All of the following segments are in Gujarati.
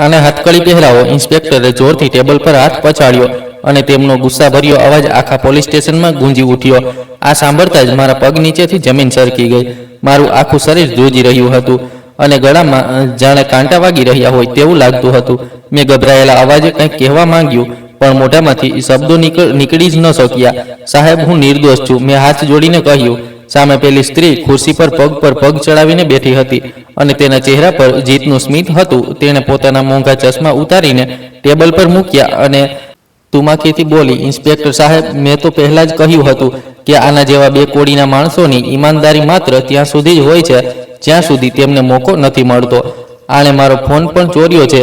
આને હાથકડી પહેરાવો, ઇન્સ્પેક્ટરે જોરથી ટેબલ પર હાથ પછાડ્યો અને તેમનો ગુસ્સાભર્યો અવાજ આખા પોલીસ સ્ટેશનમાં ગુંજી ઉઠ્યો। આ સાંભળતા જ મારા પગ નીચેથી જમીન સરકી ગઈ। મારું આખું શરીર ધ્રુજી રહ્યું હતું અને ગળામાં જાણે કાંટા વાગી રહ્યા હોય તેવું લાગતું હતું। મેં ગભરાયેલા અવાજે કંઈક કહેવા માંગ્યું, પણ મોઢામાંથી શબ્દો નીકળી જ ન શક્યા। સાહેબ, હું નિર્દોષ છું, મેં હાથ જોડીને કહ્યું। સામે પેલી સ્ત્રી ખુરશી પર પગ ચડાવીને બેઠી હતી અને તેના ચહેરા પર જીતનું સ્મિત હતું। તેણે પોતાના મોંઘા ચશ્મા ઉતારીને ટેબલ પર મૂક્યા અને તુમાકીથી બોલી, ઇન્સ્પેક્ટર સાહેબ, મેં તો પહેલાં જ કહ્યું હતું કે આના જેવા બે કોડીના માણસોની ઈમાનદારી માત્ર ત્યાં સુધી જ હોય છે જ્યાં સુધી તેમને મોકો નથી મળતો। આણે મારો ફોન પણ ચોર્યો છે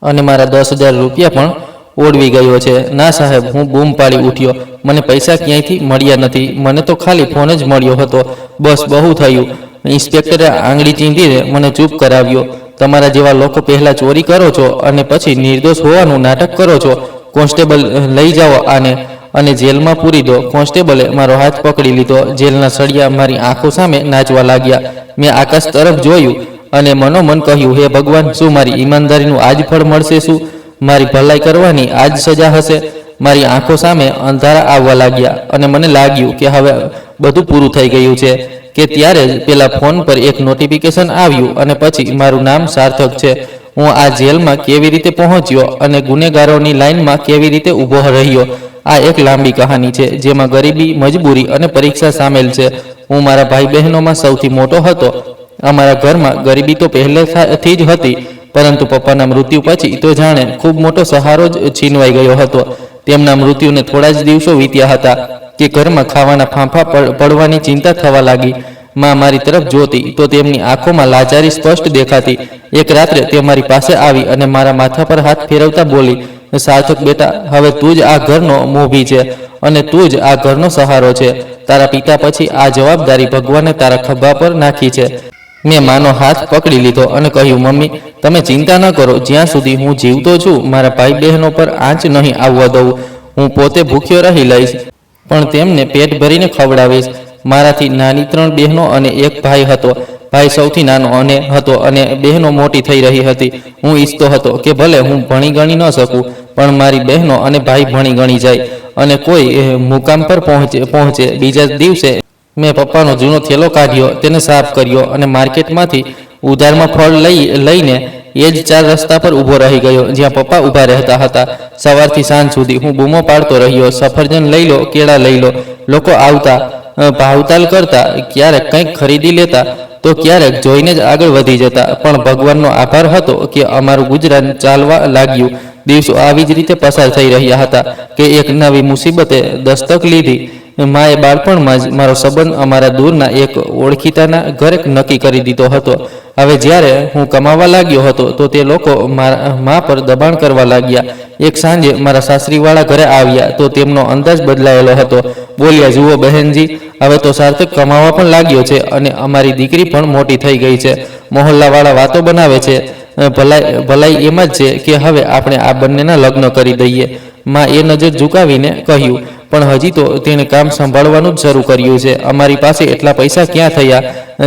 અને મારા 10,000 રૂપિયા પણ ઓળવી ગયો છે। ના સાહેબ, હું બૂમ પાડી ઉઠ્યો, મને પૈસા ક્યાંયથી મળ્યા નથી, મને તો ખાલી ફોન જ મળ્યો હતો, બસ બહુ થયું। ઇન્સ્પેક્ટરે આંગળી ચીંધીને મને ચૂપ કરાવ્યો। તમારા જેવા લોકો પહેલાં ચોરી કરો છો અને પછી નિર્દોષ હોવાનું નાટક કરો છો। કોન્સ્ટેબલ, લઈ જાઓ આને અને જેલમાં પૂરી દો। કોન્સ્ટેબલે મારો હાથ પકડી લીધો। જેલના સળિયા મારી આંખો સામે નાચવા લાગ્યા। મેં આકાશ તરફ જોયું અને મનોમન કહ્યું, હે ભગવાન, શું મારી ઈમાનદારીનું આજ ફળ મળશે? શું મારી ભલાઈ કરવાની આજ સજા હશે? મારી આંખો સામે અંધારા આવવા લાગ્યા અને મને લાગ્યું કે હવે બધું પૂરું થઈ ગયું છે કે ત્યારે જ પેલા ફોન પર એક નોટિફિકેશન આવ્યું અને પછી મારું નામ સાર્થક છે। હું આ જેલમાં કેવી રીતે પહોંચ્યો અને ગુનેગારોની લાઈનમાં કેવી રીતે ઊભો રહ્યો, આ એક લાંબી કહાની છે જેમાં ગરીબી, મજબૂરી અને પરીક્ષા સામેલ છે। હું મારા ભાઈ બહેનોમાં સૌથી મોટો હતો। અમારા ઘરમાં ગરીબી તો પહેલેથી જ હતી, પરંતુ પપ્પાના મૃત્યુ પછી તો જાણે ખૂબ મોટો સહારો જ છીનવાઈ ગયો હતો। તેમના મૃત્યુને થોડા જ દિવસો વીત્યા હતા કે ઘરમાં ખાવાના ફાંફા પડવાની ચિંતા થવા લાગી। માં મારી તરફ જોતી તો તેમની આંખોમાં લાચારી સ્પષ્ટ દેખાતી। એક રાત્રે તે મારી પાસે આવી અને મારા માથા પર હાથ ફેરવતા બોલી, સાર્થક બેટા, હવે તું જ આ ઘરનો મોભી છે અને તું જ આ ઘરનો સહારો છે। તારા પિતા પછી આ જવાબદારી ભગવાને તારા ખભા પર નાખી છે। મેં માનો હાથ પકડી લીધો અને કહ્યું, મમ્મી, તમે ચિંતા ન કરો, જ્યાં સુધી હું જીવતો છું મારા ભાઈ બહેનો પર આંચ નહીં આવવા દઉં। હું પોતે ભૂખ્યો રહી લઈશ, પણ તેમને પેટ ભરીને ખવડાવીશ। મારાથી નાની 3 બહેનો અને એક ભાઈ હતો। ભાઈ સૌથી નાનો હતો અને બહેનો મોટી થઈ રહી હતી। હું ઈચ્છતો હતો કે ભલે હું ભણી ગણી ન શકું, પણ મારી બહેનો અને ભાઈ ભણી ગણી જાય અને કોઈ મુકામ પર પહોંચે। બીજા દિવસે મેં પપ્પાનો જૂનો થેલો કાઢ્યો, તેને સાફ કર્યો અને માર્કેટમાંથી ઉધારમાં ફળ લઈને એ જ 4 રસ્તા પર ઊભો રહી ગયો જ્યાં પપ્પા ઊભા રહેતા હતા। સવારથી સાંજ સુધી હું બૂમો પાડતો રહ્યો, સફરજન લઈ લો, કેળા લઈ લો। લોકો આવતા, ભાવતાલ કરતા, ક્યારેક કંઈક ખરીદી લેતા તો ક્યારેક જોઈને જ આગળ વધી જતા। પણ ભગવાનનો આભાર હતો કે અમારું ગુજરાન ચાલવા લાગ્યું। દિવસો આવી જ રીતે પસાર થઈ રહ્યા હતા કે એક નવી મુસીબતે દસ્તક લીધી। માએ બાળપણમાં જ મારો સંબંધ અમારા દૂરના એક ઓળખીતાના ઘરે નક્કી કરી દીધો હતો। હવે જ્યારે હું કમાવા લાગ્યો હતો તો તે લોકો મા પર દબાણ કરવા લાગ્યા। એક સાંજે મારા સાસરીવાળા ઘરે આવ્યા તો તેમનો અંદાજ બદલાયેલો હતો। બોલ્યા, જુઓ બહેનજી, હવે તો સાર્થક કમાવા પણ લાગ્યો છે અને અમારી દીકરી પણ મોટી થઈ ગઈ છે। મહોલ્લાવાળા વાતો બનાવે છે, ભલાઈ એમાં જ છે કે હવે આપણે આ બંનેના લગ્ન કરી દઈએ। માં એ નજર ઝુકાવીને કહ્યું, પણ હજી તો તેણે કામ સંભાળવાનું જ શરૂ કર્યું છે। અમારી પાસે એટલા પૈસા ક્યાં થયા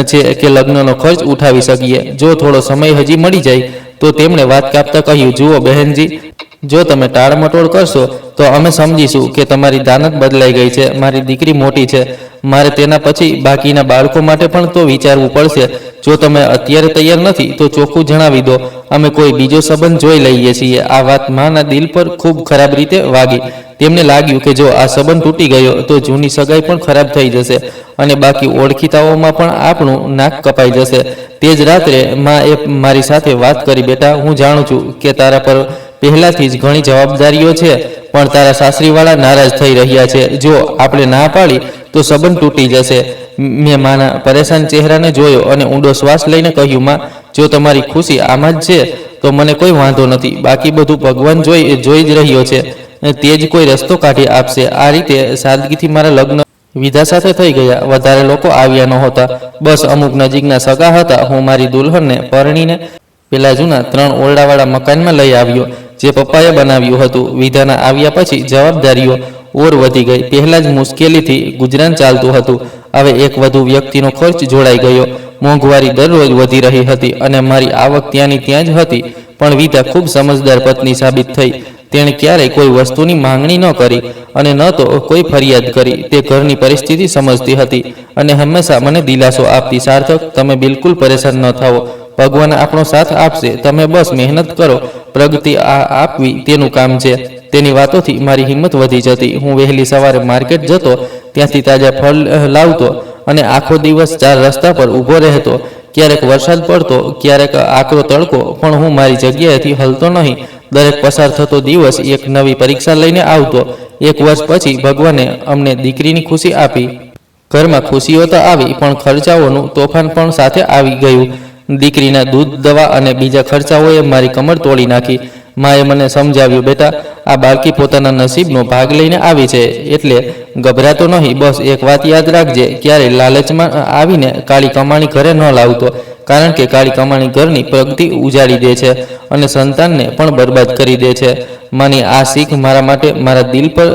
છે કે લગ્નનો ખર્ચ ઉઠાવી શકીએ। જો થોડો સમય હજી મળી જાય તો તેમણે વાત કાપતા કહ્યું, જુઓ બહેનજી, જો તમે ટાળમટોળ કરશો તો અમે સમજીશું કે તમારી દાનત બદલાઈ ગઈ છે। મારી દીકરી મોટી છે, મારે તેના પછી બાકીના બાળકો માટે પણ તો વિચારવું પડશે। જો તમે અત્યારે તૈયાર નથી તો ચોખ્ખું જણાવી દો, અમે કોઈ બીજો સંબંધ જોઈ લઈએ છીએ। આ વાત માના દિલ પર ખૂબ ખરાબ રીતે વાગી। તેમને લાગ્યું કે જો આ સંબંધ તૂટી ગયો તો જૂની સગાઈ પણ ખરાબ થઈ જશે અને બાકી ઓળખીતાઓમાં પણ આપણું નાક કપાઈ જશે। તે જ રાત્રે માં એ મારી સાથે વાત કરી, બેટા, હું જાણું છું કે તારા પર પહેલાથી જ ઘણી જવાબદારીઓ છે, પણ તારા સાસરીવાળા નારાજ થઈ રહ્યા છે। જો આપણે ના પાડી તો સંબંધ તૂટી જશે। મેં માના પરેશાન ચહેરાને જોયો અને ઊંડો શ્વાસ લઈને કહ્યું, માં, જો તમારી ખુશી આમાં જ છે તો મને કોઈ વાંધો નથી। બાકી બધું ભગવાન જોઈ જ રહ્યો છે, તે જ કોઈ રસ્તો કાઢી આપશે। આ રીતે સાદગીથી મારા લગ્ન વિધા સાથે થઈ ગયા। વધારે લોકો આવ્યા નહોતા, બસ અમુક નજીકના સગા હતા। હું મારી દુલ્હનને પરણીને પેલા જૂના 3 ઓરડાવાળા મકાનમાં લઈ આવ્યો જે પપ્પાએ બનાવ્યું હતું। વિધાના આવ્યા પછી જવાબદારીઓ ઓર વધી ગઈ। પહેલાં જ મુશ્કેલીથી ગુજરાન ચાલતું હતું, હવે એક વધુ વ્યક્તિનો ખર્ચ જોડાઈ ગયો। મોંઘવારી દરરોજ વધી રહી હતી અને મારી આવક ત્યાંની ત્યાં જ હતી। પણ વિધા ખૂબ સમજદાર પત્ની સાબિત થઈ. તેણે ક્યારેય કોઈ વસ્તુની માંગણી ન કરી અને ન તો કોઈ ફરિયાદ કરી. તે ઘરની પરિસ્થિતિ સમજતી હતી અને હંમેશા મને દિલાસો આપતી, સાર્થક, તમે બિલકુલ પરેશાન ન થાઓ, ભગવાન આપણો સાથ આપશે, તમે બસ મહેનત કરો, પ્રગતિ આપવી તેનું કામ છે. તેની વાતોથી મારી હિંમત વધી જતી. હું વહેલી સવારે માર્કેટ જતો, ત્યાંથી તાજા ફળ લાવતો અને આખો દિવસ 4 રસ્તા પર ઊભો રહેતો. ક્યારેક વરસાદ પડતો, ક્યારેક આકરો તડકો, પણ હું મારી જગ્યાએથી હલતો નહીં. દરેક પસાર થતો દિવસ એક નવી પરીક્ષા લઈને આવતો. 1 વર્ષ પછી ભગવાને અમને દીકરીની ખુશી આપી. ઘરમાં ખુશીઓ તો આવી, પણ ખર્ચાઓનું તોફાન પણ સાથે આવી ગયું. દીકરીના દૂધ, દવા અને બીજા ખર્ચાઓએ મારી કમર તોડી નાખી. માએ મને સમજાવ્યું, બેટા, આ બાળકી પોતાના નસીબનો ભાગ લઈને આવી છે, એટલે ગભરાતો નહીં. બસ એક વાત યાદ રાખજે, ક્યારેય લાલચમાં આવીને કાળી કમાણી ઘરે ન લાવતો, કારણ કે કાળી કમાણી ઘરની પ્રગતિ ઉજાડી દે છે અને સંતાનને પણ બરબાદ કરી દે છે. માની આ શીખ મારા માટે મારા દિલ પર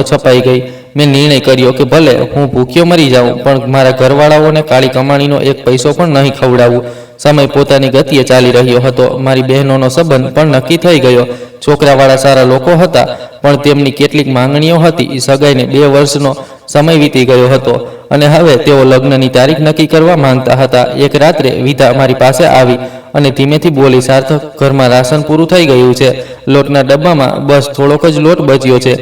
છપાઈ ગઈ. મેં નિર્ણય કર્યો કે ભલે હું ભૂખ્યો મરી જાઉં, પણ મારા ઘરવાળાઓને કાળી કમાણીનો એક પૈસો પણ નહીં ખવડાવું. સમય પોતાની ગતિએ ચાલી રહ્યો હતો. મારી બહેનોનો સંબંધ પણ નક્કી થઈ ગયો. છોકરાવાળા સારા લોકો હતા, પણ તેમની કેટલીક માંગણીઓ હતી. સગાઈને 2 વર્ષનો સમય વીતી ગયો હતો અને હવે તેઓ લગ્નની તારીખ નક્કી કરવા માંગતા હતા. એક રાત્રે વિધા મારી પાસે આવી અને ધીમેથી બોલી, સાર્થક, ઘરમાં રાશન પૂરું થઈ ગયું છે. લોટના ડબ્બામાં બસ થોડોક જ લોટ બચ્યો છે,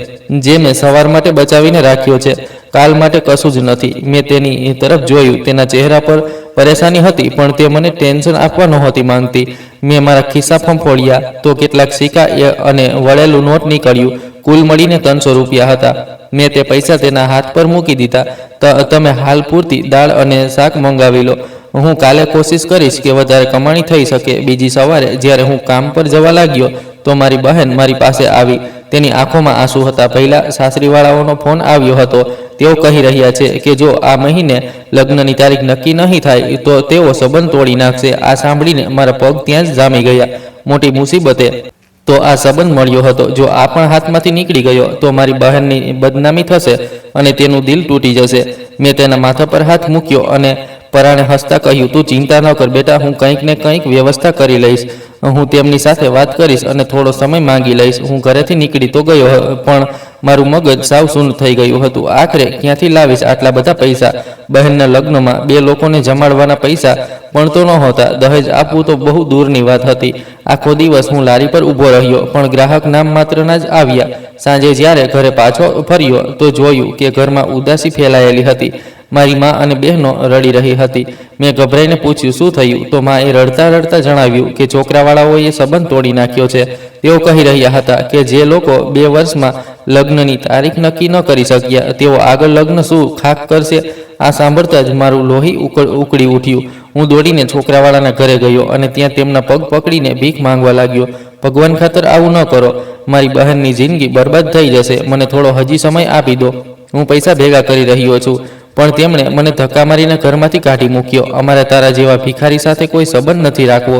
જે મેં સવાર માટે બચાવીને રાખ્યો છે. કાલ માટે કશું જ નથી. મેં તેની તરફ જોયું. તેના ચહેરા પર પરેશાની હતી, પણ તે મને ટેન્શન આપવા નહોતી માંગતી. મેં મારા ખિસ્સા ફંફોડ્યા તો કેટલાક સિક્કા અને વળેલું નોટ નીકળ્યું. કુલ મળીને 300 રૂપિયા હતા. મેં તે પૈસા તેના હાથ પર મૂકી દીધા. તમે હાલ પૂરતી દાળ અને શાક મંગાવી લો. હું કાલે કોશિશ કરીશ કે વધારે કમાણી થઈ શકે. બીજી સવારે જ્યારે હું કામ પર જવા લાગ્યો તો મારી બહેન મારી પાસે આવી. તેની આંખોમાં આંસુ હતા. પહેલા સાસરીવાળાઓનો ફોન આવ્યો હતો. તેઓ કહી રહ્યા છે કે જો આ મહિને લગ્નની તારીખ નક્કી નહીં થાય તો તેઓ સંબંધ તોડી નાખશે. આ સાંભળીને મારા પગ ત્યાં જ જામી ગયા. મોટી મુસીબતે તો આ સંબંધ મળ્યો હતો. જો આ પણ હાથમાંથી નીકળી ગયો તો મારી બહેનની બદનામી થશે અને તેનું દિલ તૂટી જશે. મેં તેના માથા પર હાથ મૂક્યો અને પરાણે હસતા કહ્યું, તું ચિંતા ન કર બેટા, હું કંઈક ને કંઈક વ્યવસ્થા કરી લઈશ. હું તેમની સાથે વાત કરીશ અને થોડો સમય માંગી લઈશ. હું ઘરેથી નીકળી તો ગયો, પણ મારું મગજ સાવ શૂન્ય થઈ ગયું હતું. આખરે ક્યાંથી લાવીશ આટલા બધા પૈસા? બહેનના લગ્નમાં 2 લોકોને જમાડવાના પૈસા પણ તો નહોતા. દહેજ આપવું તો બહુ દૂરની વાત હતી. આખો દિવસ હું લારી પર ઊભો રહ્યો, પણ ગ્રાહક નામ માત્રના જ આવ્યા. સાંજે જ્યારે ઘરે પાછો ફર્યો તો જોયું કે ઘરમાં ઉદાસી ફેલાયેલી હતી. મારી મા અને બહેનો રડી રહી હતી. મેં ગભરાઈને પૂછ્યું, શું થયું? તો માએ રડતા રડતા જણાવ્યું કે છોકરાવાળાઓએ સંબંધ તોડી નાખ્યો છે. તેઓ કહી રહ્યા હતા કે જે લોકો 2 વર્ષમાં લગ્નની તારીખ નક્કી ન કરી શક્યા, તેઓ આગળ લગ્ન શું ખાક કરશે? આ સાંભળતા જ મારું લોહી ઉકળી ઉઠ્યું. હું દોડીને છોકરાવાળાના ઘરે ગયો અને ત્યાં તેમના પગ પકડીને ભીખ માંગવા લાગ્યો. ભગવાન ખાતર આવું ન કરો. મારી બહેનની જિંદગી બરબાદ થઈ જશે. મને થોડો હજી સમય આપી દો. હું પૈસા ભેગા કરી રહ્યો છું. પણ તેમણે મને ધક્કા મારીને ઘરમાંથી કાઢી મૂક્યો. અમારે તારા જેવા ભિખારી સાથે કોઈ સંબંધ નથી રાખવો.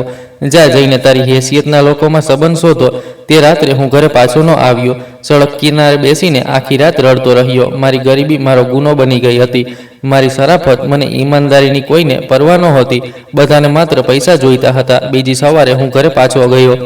જા, જઈને તારી હેસિયતના લોકોમાં સંબંધ શોધો. તે રાત્રે હું ઘરે પાછો ન આવ્યો. સડક કિનારે બેસીને આખી રાત રડતો રહ્યો. મારી ગરીબી મારો ગુનો બની ગઈ હતી. મારી શરાફત, મને ઈમાનદારીની કોઈને પરવા નહોતી. બધાને માત્ર પૈસા જોઈતા હતા. બીજી સવારે હું ઘરે પાછો ગયો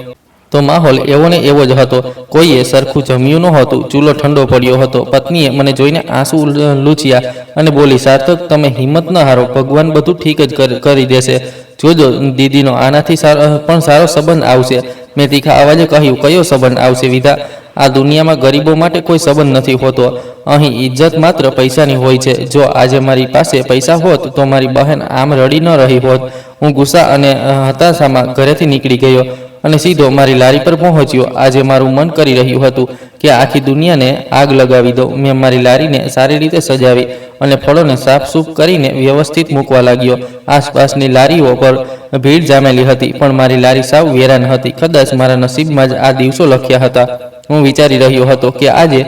તો માહોલ એવો ને એવો જ હતો. કોઈએ સરખું જમ્યું નહોતું. ચૂલો ઠંડો પડ્યો હતો. પત્નીએ મને જોઈને આંસુ લૂછ્યા અને બોલી, સાર્થક, તમે હિંમત ન હારો. ભગવાન બધું ઠીક જ કરી દેશે. જોજો, દીદીનો આનાથી પણ સારો સંબંધ આવશે. મેં તીખા અવાજે કહ્યું, કયો સંબંધ આવશે વિધા? આ દુનિયામાં ગરીબો માટે કોઈ સંબંધ નથી હોતો. અહીં ઇજ્જત માત્ર પૈસાની હોય છે. જો આજે મારી પાસે પૈસા હોત તો મારી બહેન આમ રડી ન રહી હોત. હું ગુસ્સા અને હતાશામાં ઘરેથી નીકળી ગયો અને સીધો મારી લારી પર પહોંચ્યો. આજે મારું મન કરી રહ્યું હતું કે આખી દુનિયાને આગ લગાવી દઉં. મેં મારી લારીને સારી રીતે સજાવી અને ફળોને સાફસૂફ કરીને વ્યવસ્થિત મૂકવા લાગ્યો. આસપાસની લારીઓ પર ભીડ જામેલી હતી, પણ મારી લારી સાવ વેરાન હતી. કદાચ મારા નસીબમાં જ આ દિવસો લખ્યા હતા. હું વિચારી રહ્યો હતો કે આજે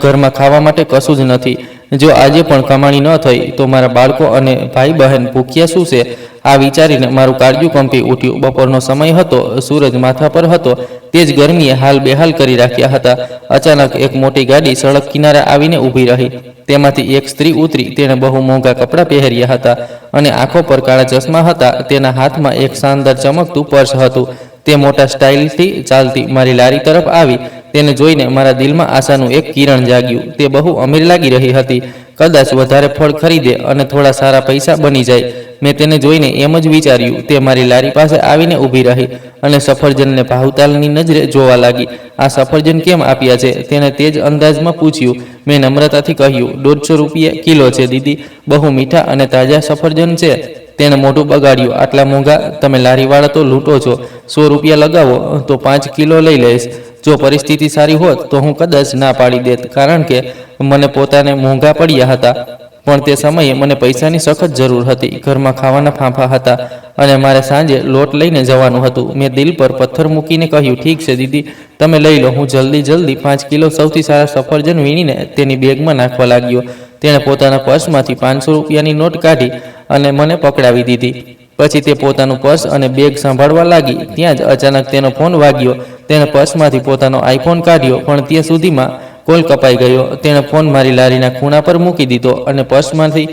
ઘરમાં ખાવા માટે કશું જ નથી. જો આજે પણ કમાણી ન થઈ તો મારા બાળકો અને ભાઈ બહેન ભૂખ્યા શું છે? આ વિચારીને મારું કાળજું કંપી ઉઠ્યું. બપોરનો સમય હતો. સૂરજ માથા પર હતો. તેજ ગરમીએ હાલ બેહાલ કરી રાખ્યા હતા. અચાનક એક મોટી ગાડી સડક કિનારે આવીને ઊભી રહી. તેમાંથી એક સ્ત્રી ઉતરી. તેણે બહુ મોંઘા કપડાં પહેર્યા હતા અને આંખો પર કાળા ચશ્મા હતા. તેના હાથમાં એક શાનદાર ચમકતું પર્સ હતું. તે મોટા સ્ટાઇલથી ચાલતી મારી લારી તરફ આવી. તેને જોઈને મારા દિલમાં આશાનું એક કિરણ જાગ્યું. તે બહુ અમીર લાગી રહી હતી. કદાચ વધારે ફળ ખરીદે અને થોડા સારા પૈસા બની જાય. મેં તેને જોઈને એમ જ વિચાર્યું. તે મારી લારી પાસે આવીને ઊભી રહી અને સફરજનને ભાવતાલની નજરે જોવા લાગી. આ સફરજન કેમ આપ્યા છે? તેને તે જ અંદાજમાં પૂછ્યું. મેં નમ્રતાથી કહ્યું, 150 રૂપિયા કિલો છે દીદી. બહુ મીઠા અને તાજા સફરજન છે. તેણે મોઢું બગાડ્યું. આટલા મોંઘા? તમે લારીવાળા તો લૂંટો છો. 100 રૂપિયા લગાવો તો 5 કિલો લઈ લઈશ. જો પરિસ્થિતિ સારી હોત તો હું કદાચ ના પાડી દેત, કારણ કે મને પોતાને મોંઘા પડ્યા હતા. પણ તે સમયે મને પૈસાની સખત જરૂર હતી. ઘરમાં ખાવાના ફાંફા હતા અને મારે સાંજે લોટ લઈને જવાનું હતું. મેં દિલ પર પથ્થર મૂકીને કહ્યું, ઠીક છે દીદી, તમે લઈ લો. હું જલ્દી 5 કિલો સૌથી સારા સફરજન વીણીને તેની બેગમાં નાખવા લાગ્યો. તેણે પોતાના પર્સમાંથી 500 રૂપિયાની નોટ કાઢી અને મને પકડાવી દીધી. પછી તે પોતાનું પર્સ અને બેગ સંભાળવા લાગી. ત્યાં જ અચાનક તેનો ફોન વાગ્યો. તેણે પર્સમાંથી પોતાનો આઈફોન કાઢ્યો, પણ ત્યાં સુધીમાં કોલ કપાઈ ગયો. તેણે ફોન મારી લારીના ખૂણા પર મૂકી દીધો અને પર્સમાંથી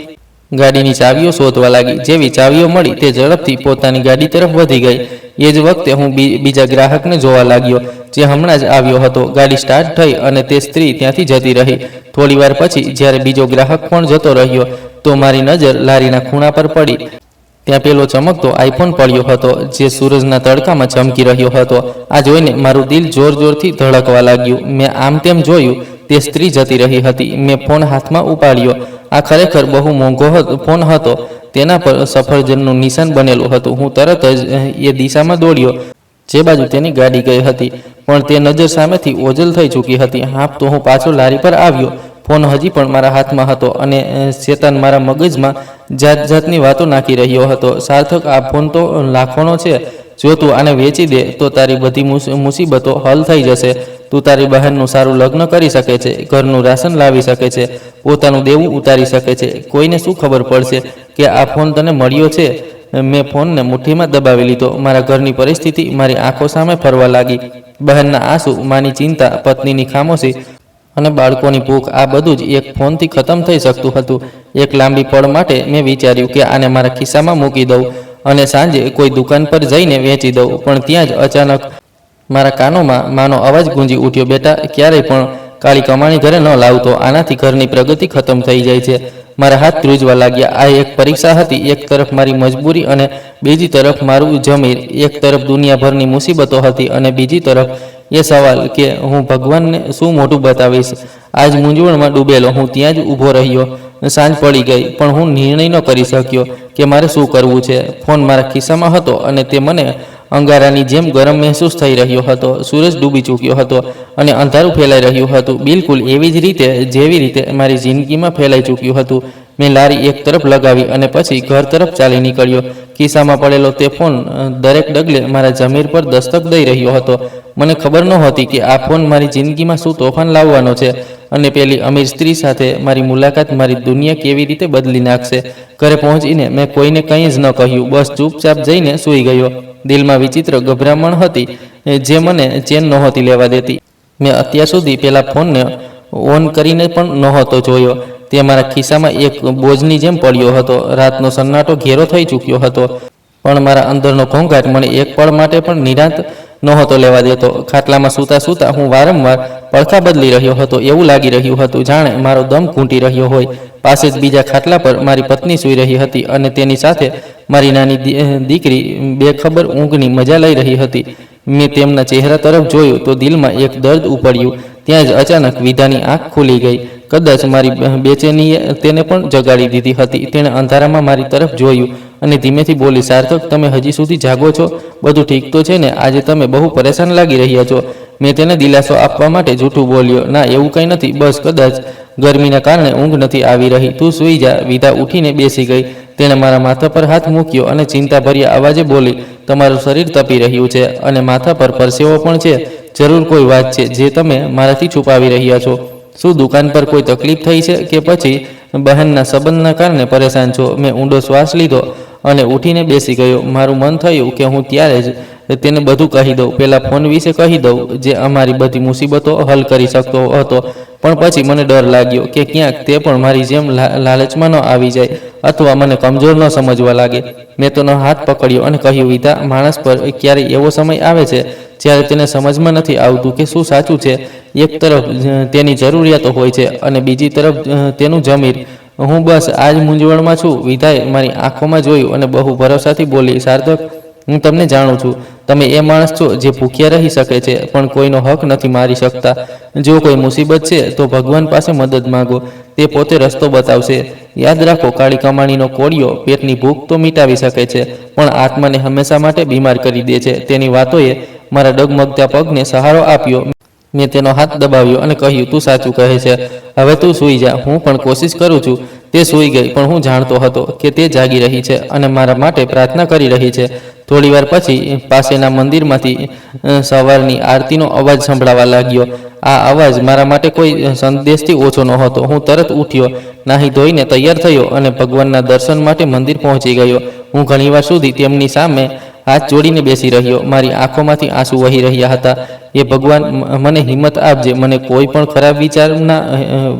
ગાડીની ચાવીઓ શોધવા લાગી. જેવી ચાવીઓ મળી તે ઝડપથી પોતાની ગાડી તરફ વધી ગઈ. એ જ વખતે હું બીજા ગ્રાહકને જોવા લાગ્યો, જે હમણાં જ આવ્યો હતો. ગાડી સ્ટાર્ટ થઈ અને તે સ્ત્રી ત્યાંથી જતી રહી. થોડી વાર પછી જ્યારે બીજો ગ્રાહક પણ જતો રહ્યો તો મારી નજર લારીના ખૂણા પર પડી. ત્યાં પેલો ચમકતો આઈફોન પડ્યો હતો, જે સૂરજના તડકામાં ચમકી રહ્યો હતો. આ જોઈને મારું દિલ જોરથી ધડકવા લાગ્યું. મેં આમ તેમ જોયું. તે સ્ત્રી જતી રહી હતી. મેં ફોન હાથમાં ઉપાડ્યો. આ ખરેખર બહુ મોંઘો ફોન હતો. તેના પર સફરજનનું નિશાન બનેલું હતું. હું તરત જ એ દિશામાં દોડ્યો જે બાજુ તેની ગાડી ગઈ હતી, પણ તે નજર સામેથી ઓझल થઈ ચૂકી હતી. હા, તો હું પાછો લારી પર આવ્યો. ફોન હજી પણ મારા હાથમાં હતો અને શેતાન મારા મગજમાં જાતની વાતો નાખી રહ્યો હતો. સાર્થક, આ ફોન તો લાખોનો છે. જો તું આને વેચી દે તો તારી બધી મુસીબતો હલ થઈ જશે. તું તારી બહેનનું સારું લગ્ન કરી શકે છે, ઘરનું રાશન લાવી શકે છે, પોતાનું દેવું ઉતારી શકે છે. કોઈને શું ખબર પડશે કે આ ફોન તને મળ્યો છે? મેં ફોનને મુઠ્ઠીમાં દબાવી લીધો. મારા ઘરની પરિસ્થિતિ મારી આંખો સામે ફરવા લાગી. બહેનના આંસુ, માની ચિંતા, પત્નીની ખામોશી અને બાળકોની ભૂખ, આ બધું જ એક ફોનથી ખતમ થઈ શકતું હતું. એક લાંબી પળ માટે મેં વિચાર્યું કે આને મારા ખિસ્સામાં મૂકી દઉં અને સાંજે કોઈ દુકાન પર જઈને વેચી દઉં. પણ ત્યાં જ અચાનક મારા કાનોમાં માનો અવાજ ગુંજી ઉઠ્યો, બેટા, ક્યારેય પણ કાળી કમાણી ઘરે ન લાવતો. આનાથી ઘરની પ્રગતિ ખતમ થઈ જાય છે. મારા હાથ ધ્રુજવા લાગ્યા. આ એક પરીક્ષા હતી. એક તરફ મારી મજબૂરી અને બીજી તરફ મારું જમીર. એક તરફ દુનિયાભરની મુસીબતો હતી અને બીજી તરફ એ સવાલ કે હું ભગવાનને શું મોઢું બતાવીશ. આજ મૂંઝવણમાં ડૂબેલો હું ત્યાં જ ઊભો રહ્યો. સાંજ પડી ગઈ, પણ હું નિર્ણય ન કરી શક્યો કે મારે શું કરવું છે. ફોન મારા ખિસ્સામાં હતો અને તે મને અંગારાની જેમ ગરમ મહેસૂસ થઈ રહ્યો હતો. સૂરજ ડૂબી ચૂક્યો હતો અને અંધારું ફેલાઈ રહ્યું હતું, બિલકુલ એવી જ રીતે જેવી રીતે મારી જિંદગીમાં ફેલાઈ ચૂક્યું હતું. મેં લારી એક તરફ લગાવી અને પછી ઘર તરફ ચાલી નીકળ્યો. ખિસ્સામાં પડેલો તે ફોન દરેક ડગલે મારા જમીર પર દસ્તક દઈ રહ્યો હતો. મને ખબર નહોતી કે આ ફોન મારી જિંદગીમાં શું તોફાન લાવવાનો છે અને પેલી અમીર સ્ત્રી સાથે મારી મુલાકાત મારી દુનિયા કેવી રીતે બદલી નાખશે. ઘરે પહોંચીને મેં કોઈને કંઈ જ ન કહ્યું. બસ ચૂપચાપ જઈને સૂઈ ગયો. દિલમાં વિચિત્ર ગભરામણ હતી જે મને ચેન નહોતી લેવા દેતી. મેં અત્યાર સુધી પેલા ફોનને ઓન કરીને પણ નહોતો જોયો. તે મારા ખિસ્સામાં એક બોજની જેમ પડ્યો હતો. રાતનો સન્નાટો ઘેરો થઈ ચૂક્યો હતો, પણ મારા અંદરનો ઘોંઘાટ મને એક પળ માટે પણ નિરાંત નહોતો લેવા દેતો. ખાટલામાં સૂતા હું વારંવાર પડખા બદલી રહ્યો હતો. એવું લાગી રહ્યું હતું જાણે મારો દમ ઘૂંટી રહ્યો હોય. પાસે જ બીજા ખાટલા પર મારી પત્ની સૂઈ રહી હતી અને તેની સાથે મારી નાની દીકરી બેખબર ઊંઘની મજા લઈ રહી હતી. મેં તેમના ચહેરા તરફ જોયું તો દિલમાં એક દર્દ ઉપડ્યું. ત્યાં જ અચાનક વિધાની આંખ ખુલી ગઈ. કદાચ મારી બેચેનીએ તેને પણ જગાડી દીધી હતી. તેણે અંધારામાં મારી તરફ જોયું અને ધીમેથી બોલી, સાર્થક, તમે હજી સુધી જાગો છો? બધું ઠીક તો છે ને? આજે તમે બહુ પરેશાન લાગી રહ્યા છો. મેં તેને દિલાસો આપવા માટે જૂઠું બોલ્યો, ના, એવું કંઈ નથી. બસ કદાચ ગરમીના કારણે ઊંઘ નથી આવી રહી. તું સૂઈ જા. વિધા ઉઠીને બેસી ગઈ. તેણે મારા માથા પર હાથ મૂક્યો અને ચિંતાભર્યા અવાજે બોલી, તમારું શરીર તપી રહ્યું છે અને માથા પર પરસેવો પણ છે. જરૂર કોઈ વાત છે જે તમે મારાથી છુપાવી રહ્યા છો? શું દુકાન પર કોઈ તકલીફ થઈ છે કે પછી બહેનના સંબંધના કારણે પરેશાન છો? મેં ઊંડો શ્વાસ લીધો અને ઉઠીને બેસી ગયો. મારું મન થયું કે હું ત્યારે જ તેને બધું કહી દઉં. પેલા ફોન વિશે કહી દઉં જે અમારી બધી મુસીબતો હલ કરી શકતો હતો. પણ પછી મને ડર લાગ્યો કે ક્યાંક તે પણ મારી જેમ લાલચમાં ન આવી જાય અથવા મને કમજોર ન સમજવા લાગે. મેં તેનો હાથ પકડ્યો અને કહ્યું, વિધા, માણસ પર ક્યારેય એવો સમય આવે છે જ્યારે તેને સમજમાં નથી આવતું કે શું સાચું છે. એક તરફ તેની જરૂરિયાતો હોય છે અને બીજી તરફ તેનું જમીર. હું બસ આ જ મૂંઝવણમાં છું. વિધાએ મારી આંખોમાં જોયું અને બહુ ભરોસાથી બોલી, સાર્થક, હું તમને જાણું છું. તમે એ માણસ છો જે ભૂખ્યા રહી શકે છે પણ કોઈનો હક નથી મારી શકતા. જો કોઈ મુસીબત છે તો ભગવાન પાસે મદદ માંગો, તે પોતે રસ્તો બતાવશે. યાદ રાખો, કાળી કમાણીનો કોળિયો પેટની ભૂખ તો મિટાવી શકે છે પણ આત્માને હંમેશા માટે બીમાર કરી દે છે. તેની વાતોએ મારા ડગમગતા પગને સહારો આપ્યો. મેં તેનો હાથ દબાવ્યો અને કહ્યું, તું સાચું કહે છે. હવે તું સૂઈ જા. હું પણ કોશિશ કરું છું. તે સૂઈ ગઈ પણ હું જાણતો હતો કે તે જાગી રહી છે અને મારા માટે પ્રાર્થના કરી રહી છે. થોડી વાર પછી પાસેના મંદિરમાંથી સવારની આરતીનો અવાજ સંભળાવા લાગ્યો. આ અવાજ મારા માટે કોઈ સંદેશથી ઓછો નહોતો. હું તરત ઉઠ્યો, નાહી ધોઈને તૈયાર થયો અને ભગવાનના દર્શન માટે મંદિર પહોંચી ગયો. હું ઘણીવાર સુધી તેમની સામે હાથ જોડીને બેસી રહ્યો. મારી આંખોમાંથી આંસુ વહી રહ્યા હતા. એ ભગવાન, મને હિંમત આપજે. મને કોઈ પણ ખરાબ વિચારના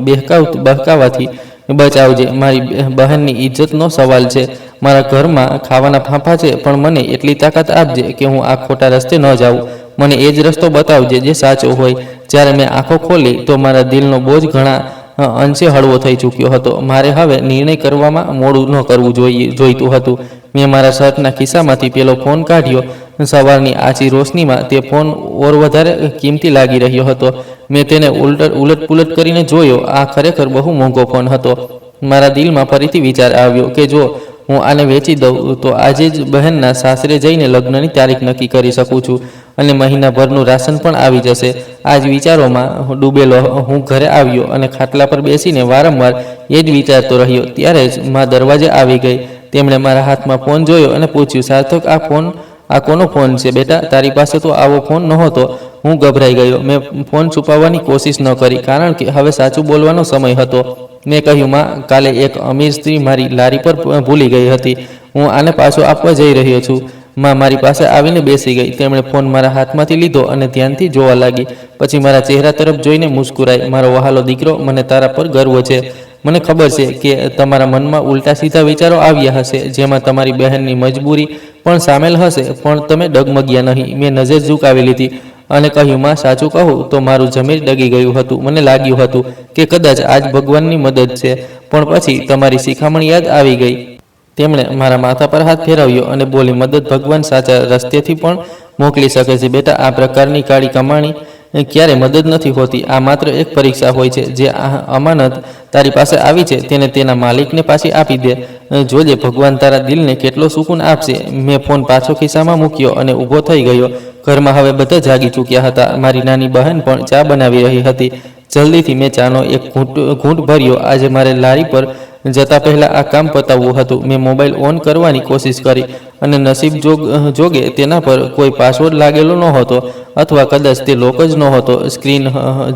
બહેકાવાથી બચાવજે. મારી બહેનની ઇજ્જતનો સવાલ છે. મારા ઘરમાં ખાવાના ફાંફા છે પણ મને એટલી તાકાત આપજે કે હું આ ખોટા રસ્તે ન જાઉં. મને એ જ રસ્તો બતાવજે જે સાચો હોય. જ્યારે મેં આંખો ખોલી તો મારા દિલનો બોજ ઘણા અંશે હળવો થઈ ચૂક્યો હતો. મારે હવે નિર્ણય કરવામાં મોડું ન કરવું જોઈતું હતું. મેં મારા શર્ટના ખિસ્સામાંથી પેલો ફોન કાઢ્યો. સવારની આછી રોશનીમાં તે ફોન ઓર વધારે કિંમતી લાગી રહ્યો હતો. મેં તેને ઉલટપુલટ કરીને જોયો. આ ખરેખર બહુ મોંઘો ફોન હતો. મારા દિલમાં ફરીથી વિચાર આવ્યો કે જો હું આને વેચી દઉં તો આજે જ બહેનના સાસરે જઈને લગ્નની તારીખ નક્કી કરી શકું છું અને મહિનાભરનું રાશન પણ આવી જશે. આ જ વિચારોમાં ડૂબેલો હું ઘરે આવ્યો અને ખાટલા પર બેસીને વારંવાર એ જ વિચારતો રહ્યો. ત્યારે જ મા દરવાજે આવી ગઈ. તેમણે મારા હાથમાં ફોન જોયો અને પૂછ્યું, સાર્થક, આ કોનો ફોન છે બેટા? તારી પાસે તો આવો ફોન નહોતો. હું ગભરાઈ ગયો. મેં ફોન છુપાવવાની કોશિશ ન કરી કારણ કે હવે સાચું બોલવાનો સમય હતો. મેં કહ્યું, માં, કાલે એક અમીર સ્ત્રી મારી લારી પર ભૂલી ગઈ હતી. હું આને પાછો આપવા જઈ રહ્યો છું. માં મારી પાસે આવીને બેસી ગઈ. તેમણે ફોન મારા હાથમાંથી લીધો અને ધ્યાનથી જોવા લાગી. પછી મારા ચહેરા તરફ જોઈને મુસ્કુરાઈ. મારો વહાલો દીકરો, મને તારા પર ગર્વ છે. મને ખબર છે કે તમારા મનમાં ઉલટા સીધા વિચારો આવ્યા હશે જેમાં તમારી બહેનની મજબૂરી પણ સામેલ હશે પણ તમે ડગમગ્યા નહીં. મેં નજર ઝુકાવી લીધી અને કહ્યું, માં, સાચું કહું તો મારું જમીર ડગી ગયું હતું. મને લાગ્યું હતું કે કદાચ આજ ભગવાનની મદદ છે. પણ પછી તમારી શિખામણ યાદ આવી ગઈ. તેમણે મારા માથા પર હાથ ફેરવ્યો અને બોલી, મદદ ભગવાન સાચા રસ્તેથી પણ મોકલી શકે છે બેટા. આ પ્રકારની કાળી કમાણી ક્યારે મદદ નથી હોતી. આ માત્ર એક પરીક્ષા હોય છે. જે અમાનત તારી પાસે આવી છે તેને તેના માલિકને પાછી આપી દે. જોજે ભગવાન તારા દિલને કેટલો સુકૂન આપશે. મેં ફોન પાછો ખિસ્સામાં મૂક્યો અને ઊભો થઈ ગયો. ઘરમાં હવે બધા જાગી ચૂક્યા હતા. મારી નાની બહેન પણ ચા બનાવી રહી હતી. જલ્દીથી મેં ચાનો એક ઘૂંટ ભર્યો. આજે મારે લારી પર જતા પહેલાં આ કામ પતાવવું હતું. મેં મોબાઈલ ઓન કરવાની કોશિશ કરી અને નસીબ જોગે તેના પર કોઈ પાસવર્ડ લાગેલો નહોતો અથવા કદાચ તે લોક જ નહોતો. સ્ક્રીન